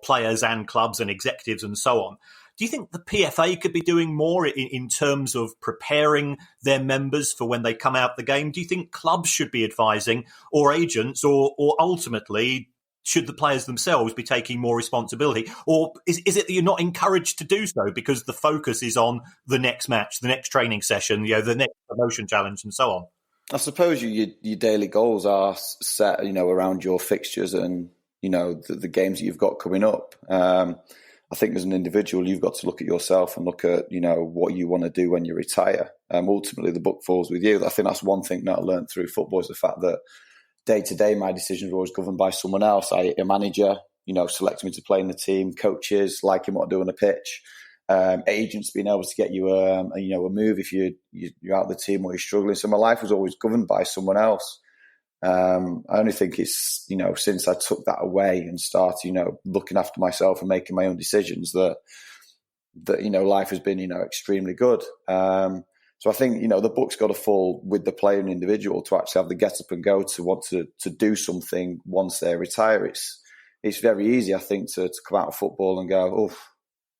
players and clubs and executives and so on. Do you think the PFA could be doing more in terms of preparing their members for when they come out the game? Do you think clubs should be advising, or agents, or ultimately should the players themselves be taking more responsibility? Or is it that you're not encouraged to do so because the focus is on the next match, the next training session, the next promotion challenge and so on? I suppose your daily goals are set, around your fixtures and, the games that you've got coming up. I think as an individual, you've got to look at yourself and look at, what you want to do when you retire. Ultimately, the buck falls with you. I think that's one thing that I learned through football is the fact that day to day, my decisions are always governed by someone else. A manager, selecting me to play in the team, coaches liking what I do on the pitch, agents being able to get you a move if you're out of the team or you're struggling. So my life was always governed by someone else. I only think it's, since I took that away and started, looking after myself and making my own decisions that life has been, extremely good. So I think, the book's got to fall with the player and individual to actually have the get up and go to want to do something once they retire. It's very easy, I think, to come out of football and go, oh,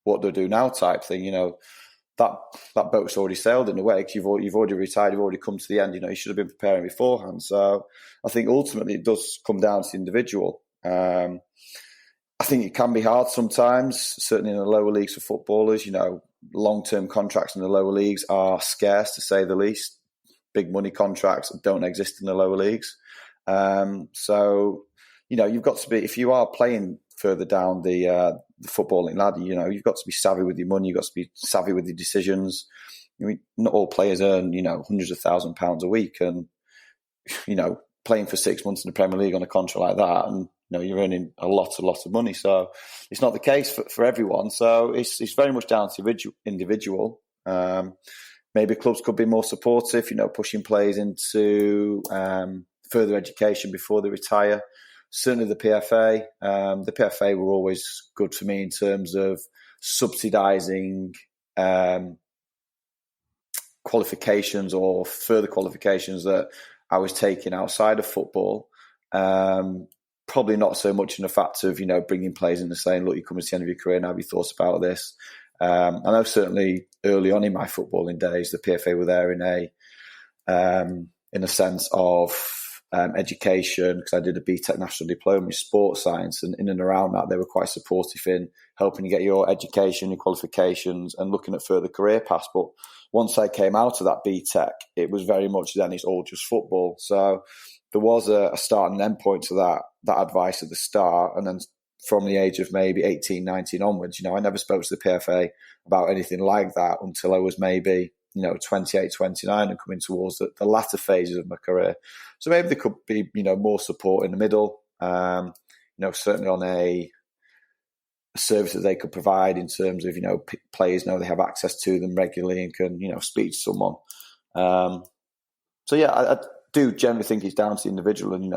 what do I do now type thing, that boat's already sailed in a way because you've already retired, you've already come to the end. You should have been preparing beforehand. So I think ultimately it does come down to the individual. I think it can be hard sometimes, certainly in the lower leagues for footballers. Long-term contracts in the lower leagues are scarce, to say the least. Big money contracts don't exist in the lower leagues. So, you've got to be, if you are playing further down the footballing ladder, you've got to be savvy with your money, you've got to be savvy with your decisions. Not all players earn, hundreds of £1,000s a week, and, playing for 6 months in the Premier League on a contract like that, and, you're earning a lot of money. So it's not the case for everyone. So it's very much down to individual. Maybe clubs could be more supportive, pushing players into further education before they retire. Certainly the PFA. The PFA were always good for me in terms of subsidising qualifications or further qualifications that I was taking outside of football. Probably not so much in the fact of, bringing players in and saying, look, you're coming to the end of your career, now have you thought about this? I know certainly early on in my footballing days, the PFA were there in a sense of education, because I did a BTEC National Diploma in Sports Science, and in and around that, they were quite supportive in helping you get your education, your qualifications, and looking at further career paths. But once I came out of that BTEC, it was very much then it's all just football. So there was a start and end point to that advice at the start. And then from the age of maybe 18, 19 onwards, I never spoke to the PFA about anything like that until I was maybe, 28, 29 and coming towards the latter phases of my career. So maybe there could be, more support in the middle, certainly on a service that they could provide in terms of, players know they have access to them regularly and can, speak to someone. So yeah, I do generally think it's down to the individual and,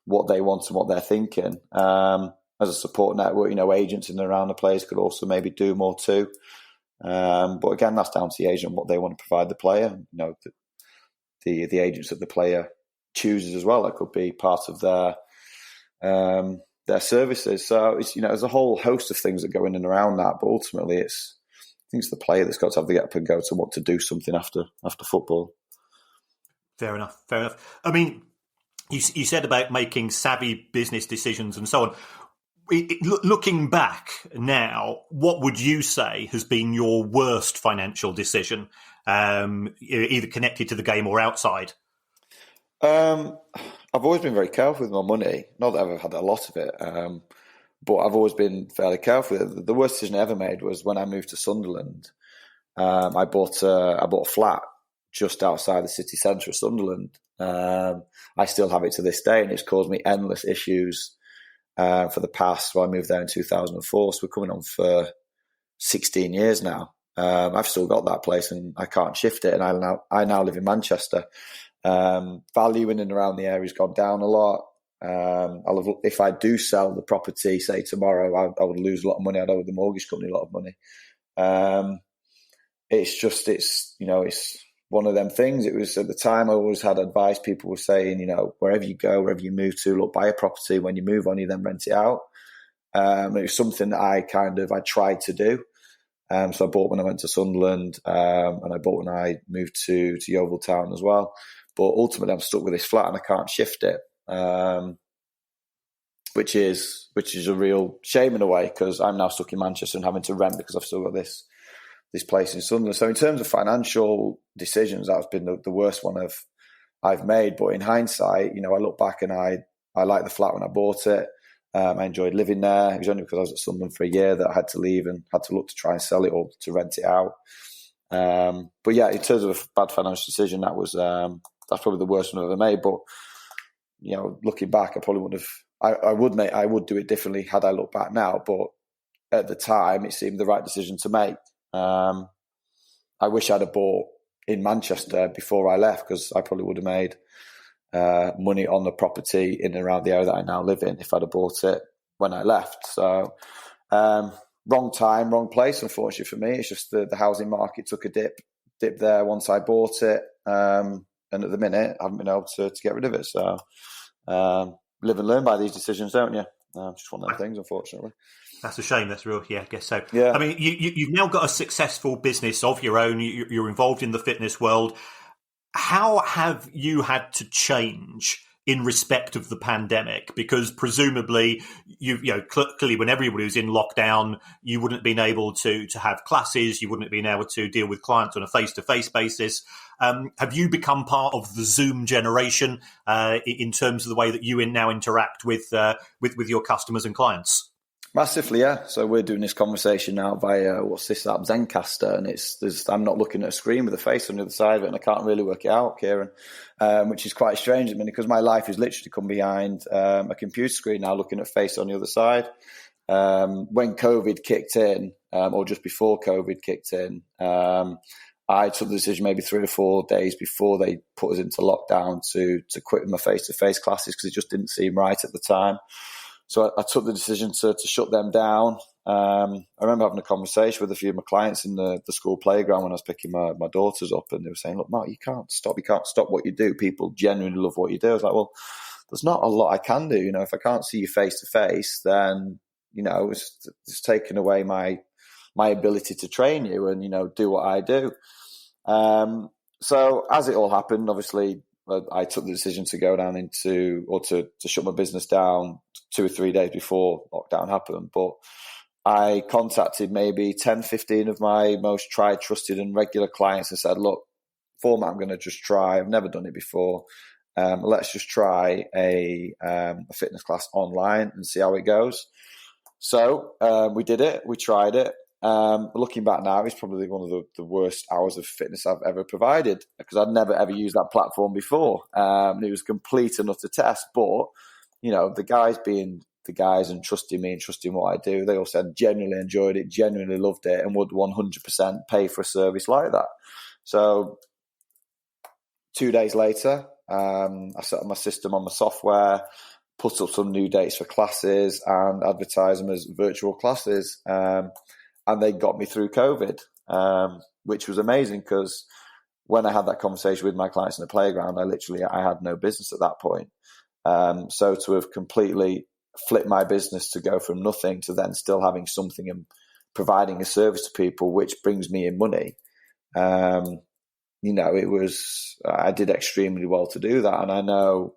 what they want and what they're thinking. As a support network, agents in and around the players could also maybe do more too. But again, that's down to the agent, what they want to provide the player. The agents that the player chooses as well. That could be part of their services. So it's there's a whole host of things that go in and around that. But ultimately, I think it's the player that's got to have the get up and go to want to do something after football. Fair enough. I mean, you said about making savvy business decisions and so on. Looking back now, what would you say has been your worst financial decision, either connected to the game or outside? I've always been very careful with my money. Not that I've ever had a lot of it, but I've always been fairly careful with it. The worst decision I ever made was when I moved to Sunderland. I bought a flat just outside the city centre of Sunderland. I still have it to this day, and it's caused me endless issues for the past. Well, I moved there in 2004, so we're coming on for 16 years now. I've still got that place, and I can't shift it. And I now live in Manchester. Value in and around the area has gone down a lot. If I do sell the property, say tomorrow, I would lose a lot of money. I'd owe the mortgage company a lot of money. It's one of them things. It was at the time I always had advice. People were saying, wherever you go, wherever you move to, look, buy a property. When you move on, you then rent it out. It was something that I tried to do. So I bought when I went to Sunderland, and I bought when I moved to Yeovil Town as well. But ultimately, I'm stuck with this flat and I can't shift it, which is a real shame in a way, because I'm now stuck in Manchester and having to rent because I've still got this place in Sunderland. So in terms of financial decisions, that's been the worst one I've made. But in hindsight, I look back and I liked the flat when I bought it. I enjoyed living there. It was only because I was at Sunderland for a year that I had to leave and had to look to try and sell it or to rent it out. But yeah, in terms of a bad financial decision, that's probably the worst one I've ever made. But looking back, I probably would have. I would do it differently had I looked back now. But at the time, it seemed the right decision to make. I wish I'd have bought in Manchester before I left, because I probably would have made money on the property in and around the area that I now live in if I'd have bought it when I left. So wrong time, wrong place, unfortunately for me. It's just the housing market took a dip there once I bought it. And at the minute, I haven't been able to get rid of it. So live and learn by these decisions, don't you? Just one of them things, unfortunately. That's a shame. That's real. Yeah, I guess so. Yeah. I mean, you've now got a successful business of your own. You're involved in the fitness world. How have you had to change in respect of the pandemic? Because presumably, clearly when everybody was in lockdown, you wouldn't have been able to have classes. You wouldn't have been able to deal with clients on a face-to-face basis. Have you become part of the Zoom generation in terms of the way that you now interact with your customers and clients? Massively, yeah. So we're doing this conversation now via what's this app, Zencaster, and I'm not looking at a screen with a face on the other side of it, and I can't really work it out, Kieran, which is quite strange at me, because my life is literally come behind a computer screen now, looking at a face on the other side. When COVID kicked in, or just before COVID kicked in, I took the decision maybe 3 or 4 days before they put us into lockdown to quit my face-to-face classes, because it just didn't seem right at the time. So I took the decision to shut them down. I remember having a conversation with a few of my clients in the school playground when I was picking my daughters up, and they were saying, look, Mark, you can't stop what you do. People genuinely love what you do. I was like, well, there's not a lot I can do. If I can't see you face to face, then, it's taken away my ability to train you and, do what I do. So as it all happened, obviously, I took the decision to go down to shut my business down 2 or 3 days before lockdown happened. But I contacted maybe 10, 15 of my most tried, trusted and regular clients and said, look, format I'm going to just try. I've never done it before. Let's just try a fitness class online and see how it goes. So we did it. We tried it. Looking back now, it's probably one of the worst hours of fitness I've ever provided because I'd never ever used that platform before. It was complete and utter test. But, the guys being the guys and trusting me and trusting what I do, they all said genuinely enjoyed it, genuinely loved it, and would 100% pay for a service like that. So 2 days later, I set up my system on my software, put up some new dates for classes and advertise them as virtual classes. And they got me through COVID, which was amazing because when I had that conversation with my clients in the playground, I had no business at that point. So to have completely flipped my business to go from nothing to then still having something and providing a service to people, which brings me in money, I did extremely well to do that. And I know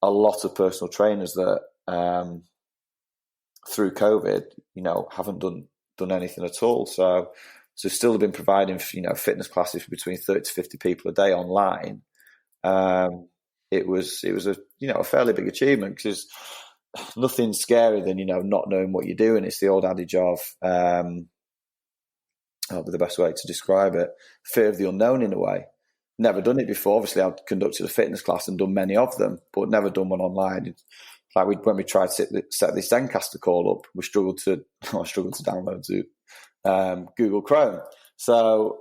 a lot of personal trainers that through COVID, haven't done anything at all. So still have been providing, fitness classes for between 30 to 50 people a day online. It was a fairly big achievement because nothing scarier than, not knowing what you're doing. It's the old adage of, the best way to describe it, fear of the unknown in a way. Never done it before. Obviously, I've conducted a fitness class and done many of them, but never done one online. Like when we tried to set this Zencaster call up, I struggled to download to Google Chrome. So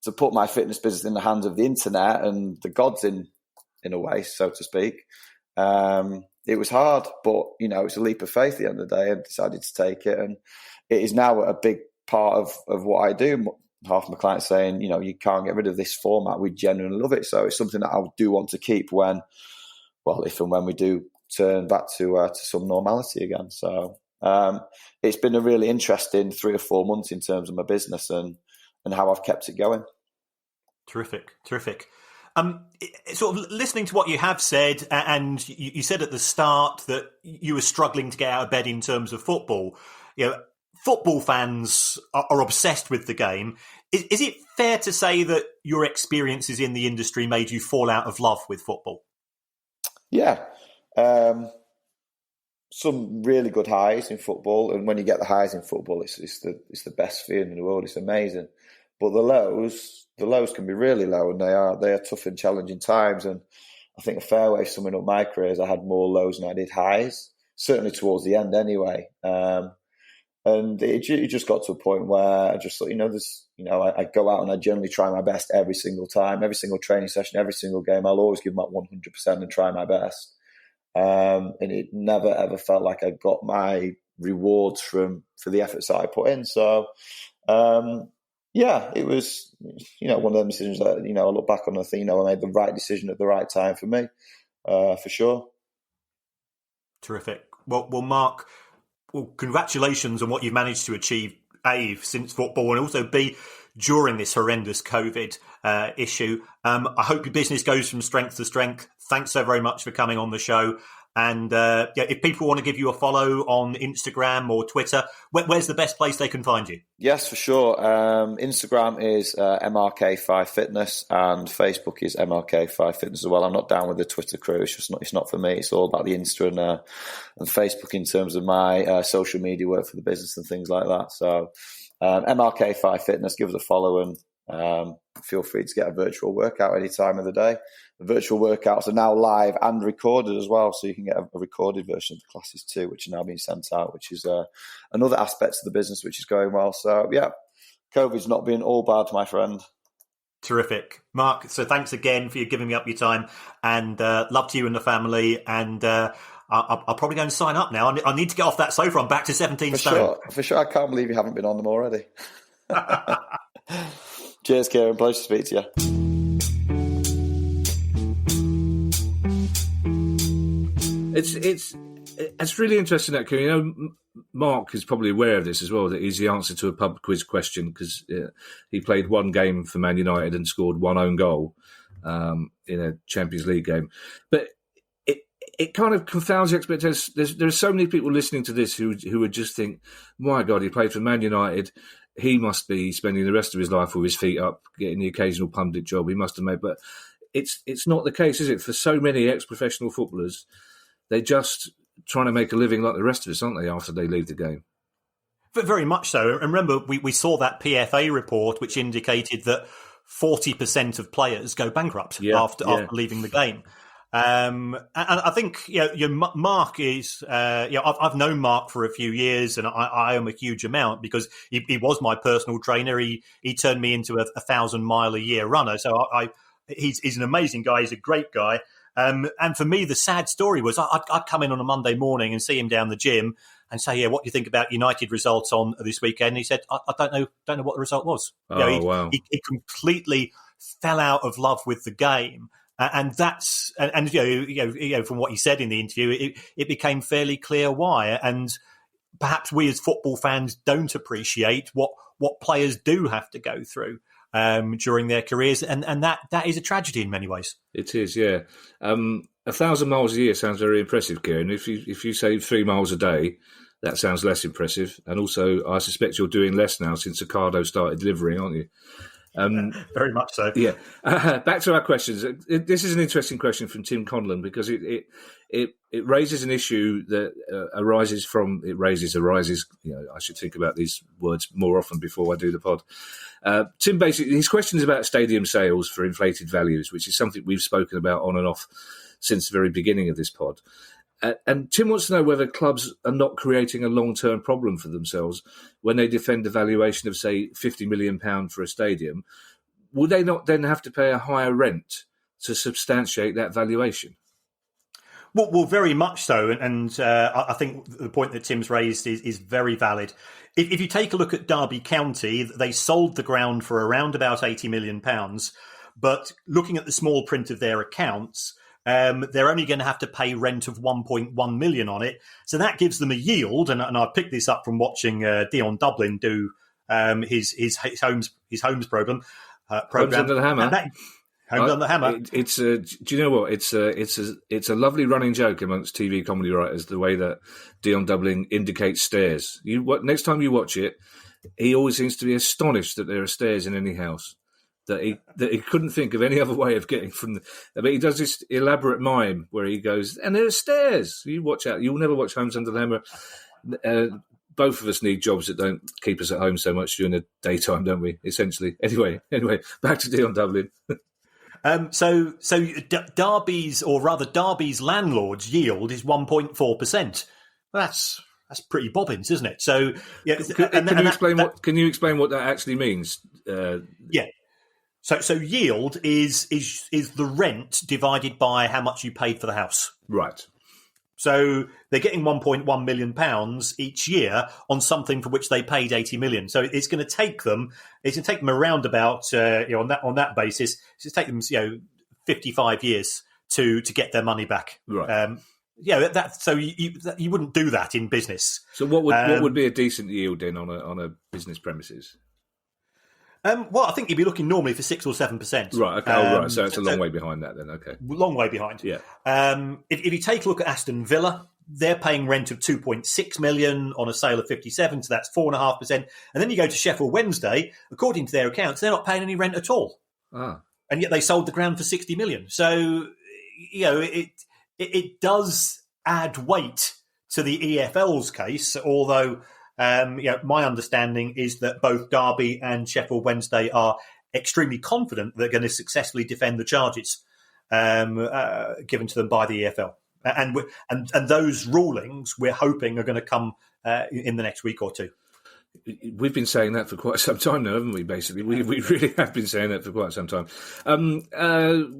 to put my fitness business in the hands of the internet and the gods in a way, so to speak, it was hard, but it's a leap of faith at the end of the day. I decided to take it, and it is now a big part of what I do. Half of my clients saying, you can't get rid of this format. We genuinely love it. So it's something that I do want to keep if and when we do turn back to some normality again. So it's been a really interesting 3 or 4 months in terms of my business and how I've kept it going. Terrific. Sort of listening to what you have said, and you said at the start that you were struggling to get out of bed in terms of football. Football fans are obsessed with the game. Is it fair to say that your experiences in the industry made you fall out of love with football? Yeah. Some really good highs in football, and when you get the highs in football, it's the best feeling in the world. It's amazing. But the lows can be really low, and they are tough and challenging times. And I think a fair way of summing up my career is I had more lows than I did highs, certainly towards the end anyway. And it just got to a point where I just thought, I go out and I generally try my best every single time, every single training session, every single game. I'll always give my 100% and try my best. And it never, ever felt like I got my rewards for the efforts that I put in. So, it was, one of them decisions that, I look back on and think, I made the right decision at the right time for me, for sure. Terrific. Well, Mark, congratulations on what you've managed to achieve, A, since football, and also B, during this horrendous COVID issue. I hope your business goes from strength to strength. Thanks so very much for coming on the show. And if people want to give you a follow on Instagram or Twitter, where's the best place they can find you? Yes, for sure. Instagram is MRK5 Fitness, and Facebook is MRK5 Fitness as well. I'm not down with the Twitter crew. It's not for me. It's all about the Insta and Facebook in terms of my social media work for the business and things like that. So MRK5 Fitness, give us a follow, and feel free to get a virtual workout any time of the day. The virtual workouts are now live and recorded as well, so you can get a recorded version of the classes too, which are now being sent out, which is another aspect of the business which is going well. So, COVID's not been all bad, my friend. Terrific. Mark, so thanks again for giving me up your time, and love to you and the family, and I'll probably go and sign up now. I need to get off that sofa. I'm back to 17 stone. For sure. I can't believe you haven't been on them already. Cheers, Kieran. Pleasure to speak to you. It's really interesting that, Kieran. Mark is probably aware of this as well, that he's the answer to a pub quiz question because he played one game for Man United and scored one own goal. in a Champions League game. But it kind of confounds the expectations. There are so many people listening to this who would just think, my God, he played for Man United. He must be spending the rest of his life with his feet up, getting the occasional pundit job he must have made. But it's not the case, is it? For so many ex-professional footballers, they're just trying to make a living like the rest of us, aren't they, after they leave the game? Very much so. And remember, we saw that PFA report, which indicated that 40% of players go bankrupt after leaving the game. And I think Mark is. I've known Mark for a few years, and I owe him a huge amount because he was my personal trainer. He turned me into a 1,000-mile-a-year runner. So he's an amazing guy. He's a great guy. And for me, the sad story was I'd come in on a Monday morning and see him down the gym and say, "What do you think about United results on this weekend?" And he said, "I don't know what the result was." Wow! He completely fell out of love with the game. And that's and from what he said in the interview, it became fairly clear why. And perhaps we as football fans don't appreciate what players do have to go through during their careers, and that is a tragedy in many ways. It is, yeah. 1,000 miles a year sounds very impressive, Kieran. If you say 3 miles a day, that sounds less impressive. And also, I suspect you're doing less now since Ocado started delivering, aren't you? Very much so. Yeah. Back to our questions. This is an interesting question from Tim Conlon because it raises an issue that arises. I should think about these words more often before I do the pod. Tim, basically, his question is about stadium sales for inflated values, which is something we've spoken about on and off since the very beginning of this pod. And Tim wants to know whether clubs are not creating a long-term problem for themselves when they defend a valuation of, say, £50 million for a stadium. Would they not then have to pay a higher rent to substantiate that valuation? Well, very much so. And I think the point that Tim's raised is very valid. If you take a look at Derby County, they sold the ground for around about £80 million. But looking at the small print of their accounts, they're only going to have to pay rent of 1.1 million on it. So that gives them a yield. And I picked this up from watching Dion Dublin do his homes program. Homes Under the Hammer. Homes Under the Hammer. Do you know what? It's a lovely running joke amongst TV comedy writers, the way that Dion Dublin indicates stairs. Next time you watch it, he always seems to be astonished that there are stairs in any house. That he couldn't think of any other way of getting from the... But he does this elaborate mime where he goes, and there are stairs. You watch out. You'll never watch Homes Under the Hammer. Both of us need jobs that don't keep us at home so much during the daytime, don't we, essentially? Anyway, back to Dion Dublin. So Derby's landlord's yield is 1.4%. That's pretty bobbins, isn't it? So yeah, can you explain what that actually means? Yeah. So yield is the rent divided by how much you paid for the house. Right. So they're getting £1.1 million each year on something for which they paid 80 million. So it's going to take them around about on that basis. It's going to take them 55 years to get their money back. Right. So you wouldn't do that in business. So what would be a decent yield then on a business premises? Well, I think you'd be looking normally for 6 or 7%. Right. Okay. Right. So it's a long way behind that then. Okay. Long way behind. Yeah. If you take a look at Aston Villa, they're paying rent of 2.6 million on a sale of 57, so that's 4.5%. And then you go to Sheffield Wednesday, according to their accounts, they're not paying any rent at all. Ah. And yet they sold the ground for 60 million. So, it does add weight to the EFL's case, although my understanding is that both Derby and Sheffield Wednesday are extremely confident they're going to successfully defend the charges given to them by the EFL. And those rulings we're hoping are going to come in the next week or two. We've been saying that for quite some time now, haven't we, basically? We really have been saying that for quite some time.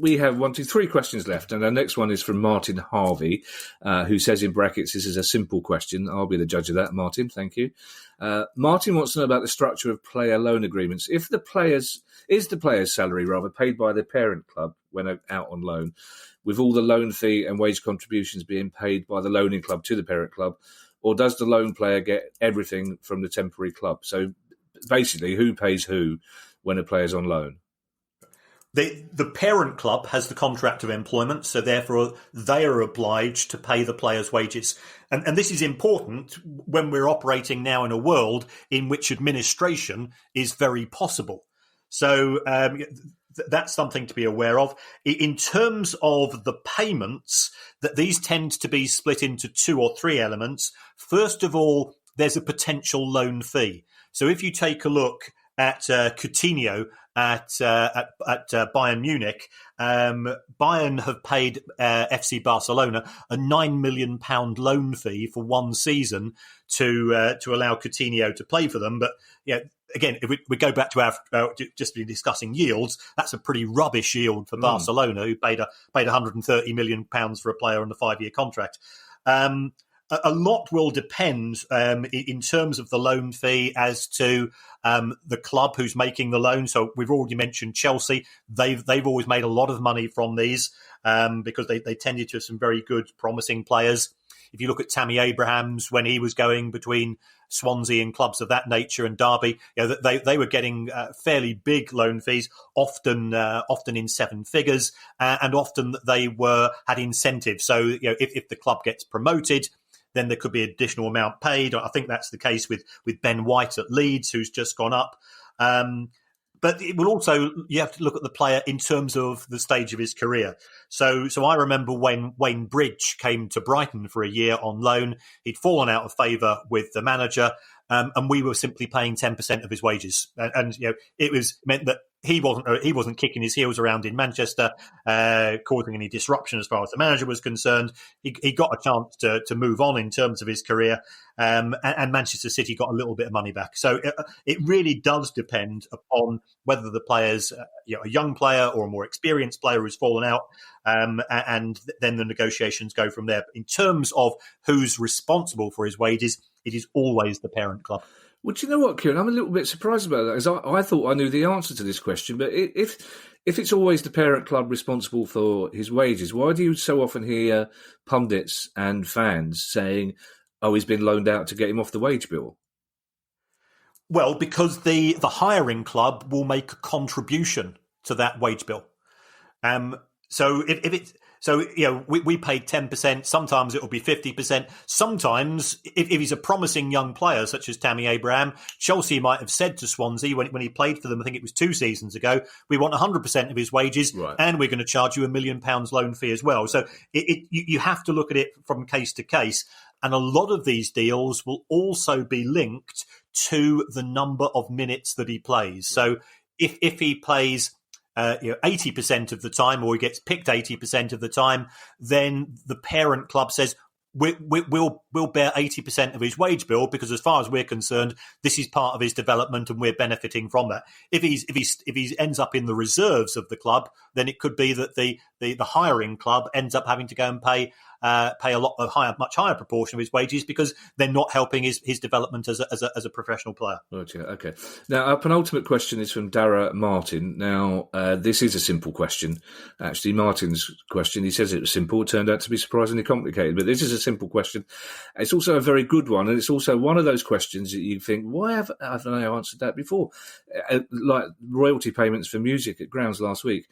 We have 3 questions left, and our next one is from Martin Harvey, who says in brackets, this is a simple question. I'll be the judge of that, Martin. Thank you. Martin wants to know about the structure of player loan agreements. Is the player's salary paid by the parent club when out on loan, with all the loan fee and wage contributions being paid by the loaning club to the parent club? Or does the loan player get everything from the temporary club? So basically, who pays who when a player's on loan? the parent club has the contract of employment, so therefore they are obliged to pay the players' wages. And this is important when we're operating now in a world in which administration is very possible. So that's something to be aware of. In terms of the payments, that these tend to be split into 2 or 3 elements. First of all, there's a potential loan fee. So if you take a look at Coutinho at Bayern Munich, Bayern have paid FC Barcelona a £9 million loan fee for 1 season to allow Coutinho to play for them. But again, if we go back to our just been discussing yields, that's a pretty rubbish yield for Barcelona, who paid £130 million for a player on a 5-year contract. A lot will depend in terms of the loan fee as to the club who's making the loan. So we've already mentioned Chelsea. They've always made a lot of money from these because they tended to have some very good, promising players. If you look at Tammy Abrahams, when he was going between Swansea and clubs of that nature and Derby, they were getting fairly big loan fees, often in 7 figures, and often they had incentives. So if the club gets promoted, then there could be additional amount paid. I think that's the case with Ben White at Leeds, who's just gone up. But it will also, you have to look at the player in terms of the stage of his career. So I remember when Wayne Bridge came to Brighton for a year on loan, he'd fallen out of favour with the manager, and we were simply paying 10% of his wages. And it meant that he wasn't kicking his heels around in Manchester, causing any disruption as far as the manager was concerned. He got a chance to move on in terms of his career, and Manchester City got a little bit of money back. So it really does depend upon whether the player's a young player or a more experienced player who's fallen out, and then the negotiations go from there. In terms of who's responsible for his wages, it is always the parent club. Well, do you know what, Kieran? I'm a little bit surprised about that, because I thought I knew the answer to this question. But if it's always the parent club responsible for his wages, why do you so often hear pundits and fans saying, "Oh, he's been loaned out to get him off the wage bill"? Well, because the hiring club will make a contribution to that wage bill. So if it's we paid 10%. Sometimes it will be 50%. Sometimes, if he's a promising young player such as Tammy Abraham, Chelsea might have said to Swansea when he played for them, I think it was 2 seasons ago, we want 100% of his wages, right, and we're going to charge you £1 million loan fee as well. So you have to look at it from case to case. And a lot of these deals will also be linked to the number of minutes that he plays. So if he plays 80% of the time, or he gets picked 80% of the time, then the parent club says, we'll bear 80% of his wage bill, because as far as we're concerned, this is part of his development and we're benefiting from that. If he ends up in the reserves of the club, then it could be that the hiring club ends up having to go and pay a much higher proportion of his wages, because they're not helping his development as a professional player. Okay. Now, our penultimate question is from Dara Martin. Now, this is a simple question. Actually, Martin's question, he says it was simple. It turned out to be surprisingly complicated, but this is a simple question. It's also a very good one, and it's also one of those questions that you think, why haven't I answered that before? Like royalty payments for music at grounds last week.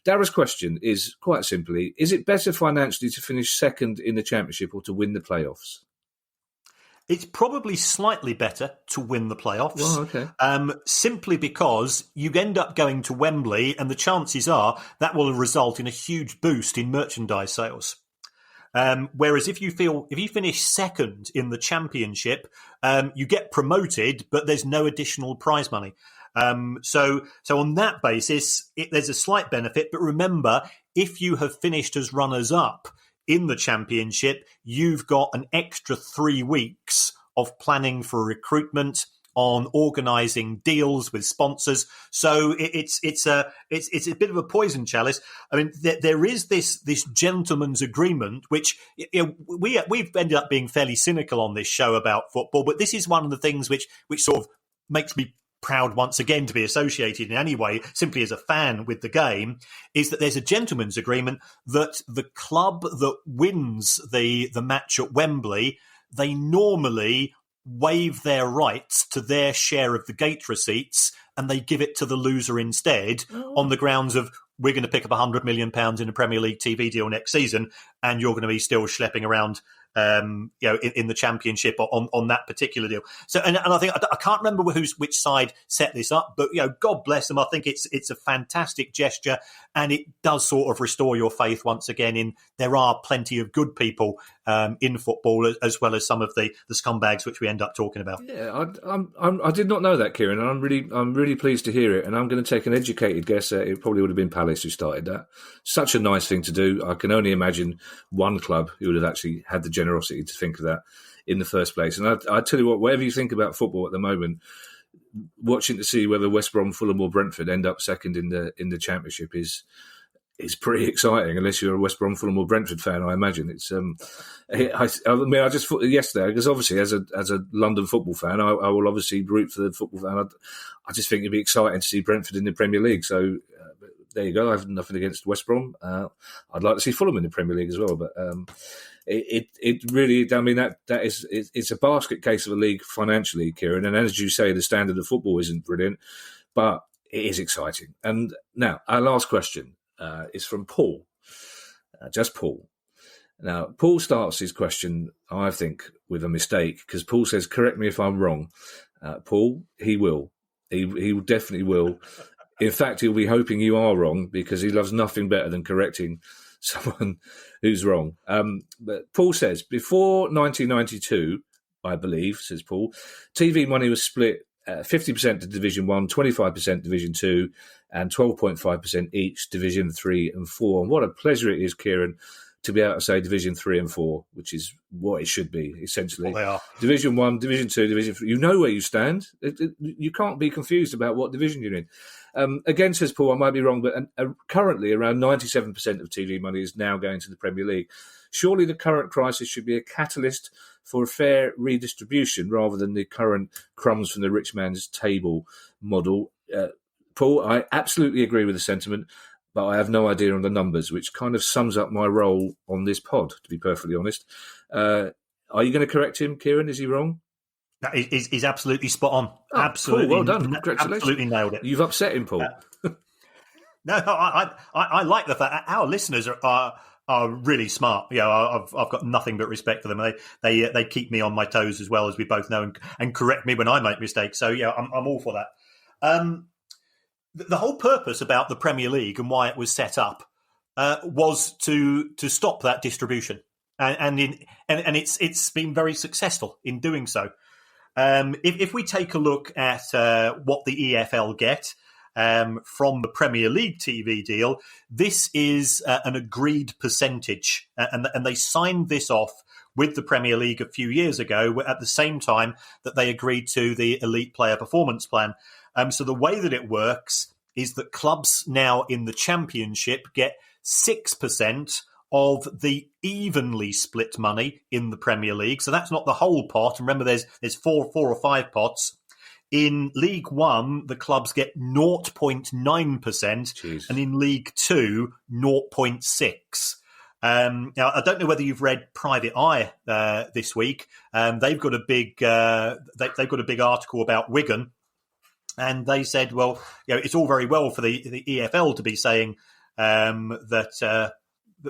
Dara's question is, quite simply, is it better financially to finish second in the Championship or to win the playoffs? It's probably slightly better to win the playoffs. Oh, okay. Simply because you end up going to Wembley, and the chances are that will result in a huge boost in merchandise sales. Whereas if you finish second in the Championship, you get promoted, but there's no additional prize money. So on that basis, there's a slight benefit. But remember, if you have finished as runners-up in the Championship, you've got an extra 3 weeks of planning for recruitment, on organising deals with sponsors. So it's a bit of a poison chalice. I mean, there is this gentleman's agreement, which we've ended up being fairly cynical on this show about football, but this is one of the things which sort of makes me proud once again to be associated in any way, simply as a fan, with the game, is that there's a gentleman's agreement that the club that wins the match at Wembley, they normally waive their rights to their share of the gate receipts, and they give it to the loser instead, on the grounds of, we're going to pick up £100 million in a Premier League TV deal next season, and you're going to be still schlepping around, in the Championship on that particular deal. So, and I think I can't remember which side set this up, but God bless them. I think it's a fantastic gesture, and it does sort of restore your faith once again in there are plenty of good people in football, as well as some of the scumbags which we end up talking about. Yeah, I did not know that, Kieran, and I'm really pleased to hear it. And I'm going to take an educated guess that it probably would have been Palace who started that. Such a nice thing to do. I can only imagine one club who would have actually had the generosity to think of that in the first place. And I tell you what, whatever you think about football at the moment, watching to see whether West Brom, Fulham, or Brentford end up second in the Championship is pretty exciting. Unless you're a West Brom, Fulham, or Brentford fan, I imagine it's. I just thought yesterday, because obviously as a London football fan, I will obviously root for the football fan. I just think it'd be exciting to see Brentford in the Premier League. So there you go. I have nothing against West Brom. I'd like to see Fulham in the Premier League as well, but. It really, I mean, it's a basket case of a league financially, Kieran. And as you say, the standard of football isn't brilliant, but it is exciting. And now, our last question is from Paul, just Paul. Now, Paul starts his question, I think, with a mistake, because Paul says, correct me if I'm wrong. Paul, he will. He definitely will. In fact, he'll be hoping you are wrong, because he loves nothing better than correcting someone who's wrong. But Paul says, before 1992, I believe, says Paul, TV money was split 50% to Division 1, 25% Division 2, and 12.5% each Division 3 and 4. And what a pleasure it is, Kieran, to be able to say Division 3 and 4, which is what it should be, essentially. Well, they are. Division 1, Division 2, Division 3. You know where you stand. You can't be confused about what division you're in. Again, says Paul, I might be wrong, but currently around 97% of TV money is now going to the Premier League. Surely the current crisis should be a catalyst for a fair redistribution rather than the current crumbs from the rich man's table model. Paul, I absolutely agree with the sentiment, but I have no idea on the numbers, which kind of sums up my role on this pod, to be perfectly honest. Are you going to correct him, Kieran? Is he wrong? He's absolutely spot on. Oh, absolutely, cool. Well done. Congratulations. Absolutely nailed it. You've upset him, Paul. No, I like the fact our listeners are really smart. I've got nothing but respect for them. They keep me on my toes as well, as we both know, and correct me when I make mistakes. So I'm all for that. The whole purpose about the Premier League and why it was set up was to stop that distribution, and it's been very successful in doing so. If we take a look at what the EFL get from the Premier League TV deal, this is an agreed percentage, and they signed this off with the Premier League a few years ago at the same time that they agreed to the Elite Player Performance Plan. So the way that it works is that clubs now in the Championship get 6% of the evenly split money in the Premier League. So that's not the whole pot. And remember, there's four or five pots. In League One, the clubs get 0.9%, Jeez. And in League Two, 0.6%. Now, I don't know whether you've read Private Eye this week. They've got a big article about Wigan, and they said, well, it's all very well for the EFL to be saying that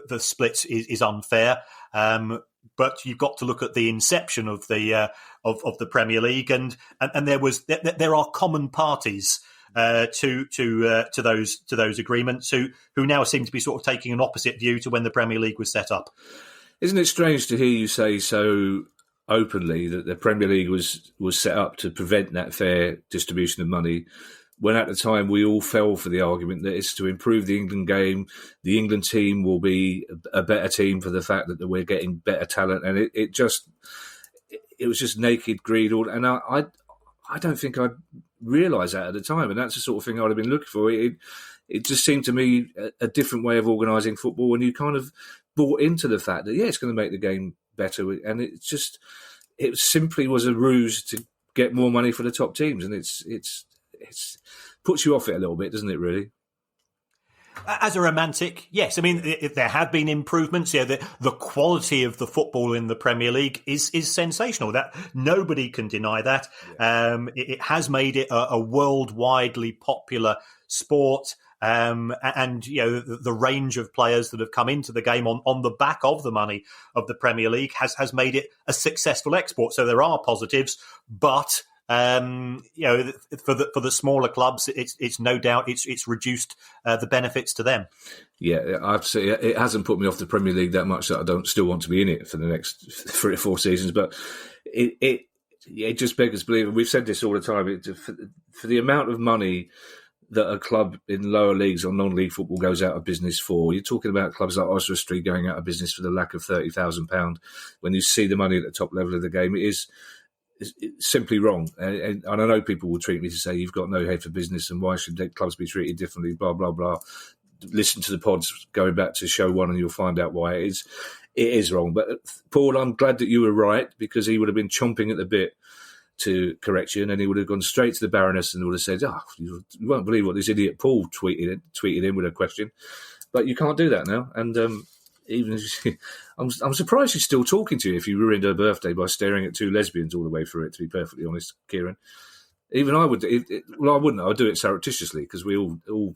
the split is unfair, but you've got to look at the inception of the Premier League, and there are common parties to those agreements who now seem to be sort of taking an opposite view to when the Premier League was set up. Isn't it strange to hear you say so openly that the Premier League was set up to prevent that fair distribution of money, when at the time we all fell for the argument that it's to improve the England game, the England team will be a better team for the fact that we're getting better talent, and it was just naked greed. And I don't think I realised that at the time, and that's the sort of thing I'd have been looking for. It just seemed to me a different way of organising football, and you kind of bought into the fact that it's going to make the game better, and it simply was a ruse to get more money for the top teams, and it's puts you off it a little bit, doesn't it, really? As a romantic, yes. I mean, there have been improvements. The quality of the football in the Premier League is sensational. That nobody can deny that. Yeah. It has made it a worldwidely popular sport. and the range of players that have come into the game on the back of the money of the Premier League has made it a successful export. So there are positives, but for the smaller clubs, it's no doubt it's reduced the benefits to them. Yeah, I'd say it hasn't put me off the Premier League that much that I don't still want to be in it for the next 3 or 4 seasons. But it just beggars belief. And we've said this all the time. For the amount of money that a club in lower leagues or non-league football goes out of business for, you're talking about clubs like Oswestry going out of business for the lack of £30,000. When you see the money at the top level of the game, it's simply wrong. And I know people will treat me to say you've got no head for business and why should clubs be treated differently, blah, blah, blah. Listen to the pods going back to show 1 and you'll find out why it is wrong. But Paul, I'm glad that you were right, because he would have been chomping at the bit to correct you, and then he would have gone straight to the Baroness and would have said, you won't believe what this idiot Paul tweeted in with a question. But you can't do that now. And even I'm surprised she's still talking to you if you ruined her birthday by staring at 2 lesbians all the way through it, to be perfectly honest, Kieran. Even I would. I wouldn't. I'd do it surreptitiously, because we all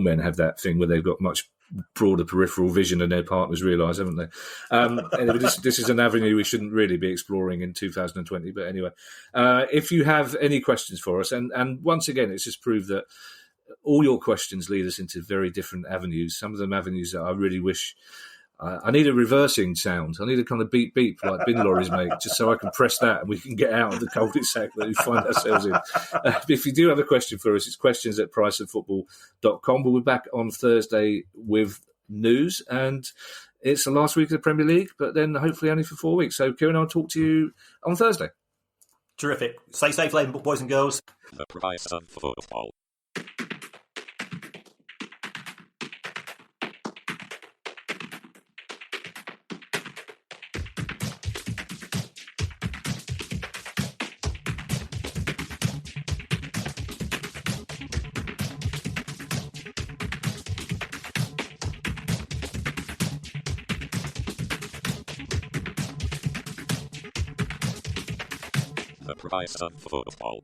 men have that thing where they've got much broader peripheral vision than their partners realise, haven't they? Anyway, this is an avenue we shouldn't really be exploring in 2020. But anyway, if you have any questions for us, and once again, it's just proved that all your questions lead us into very different avenues. Some of them avenues that I really wish. I need a reversing sound. I need a kind of beep beep like bin lorries make, just so I can press that and we can get out of the cul-de-sac that we find ourselves in. If you do have a question for us, it's questions@priceoffootball.com. We'll be back on Thursday with news, and it's the last week of the Premier League, but then hopefully only for 4 weeks. So, Kieran, I'll talk to you on Thursday. Terrific. Stay safe, boys and girls. The price of football. The price of football.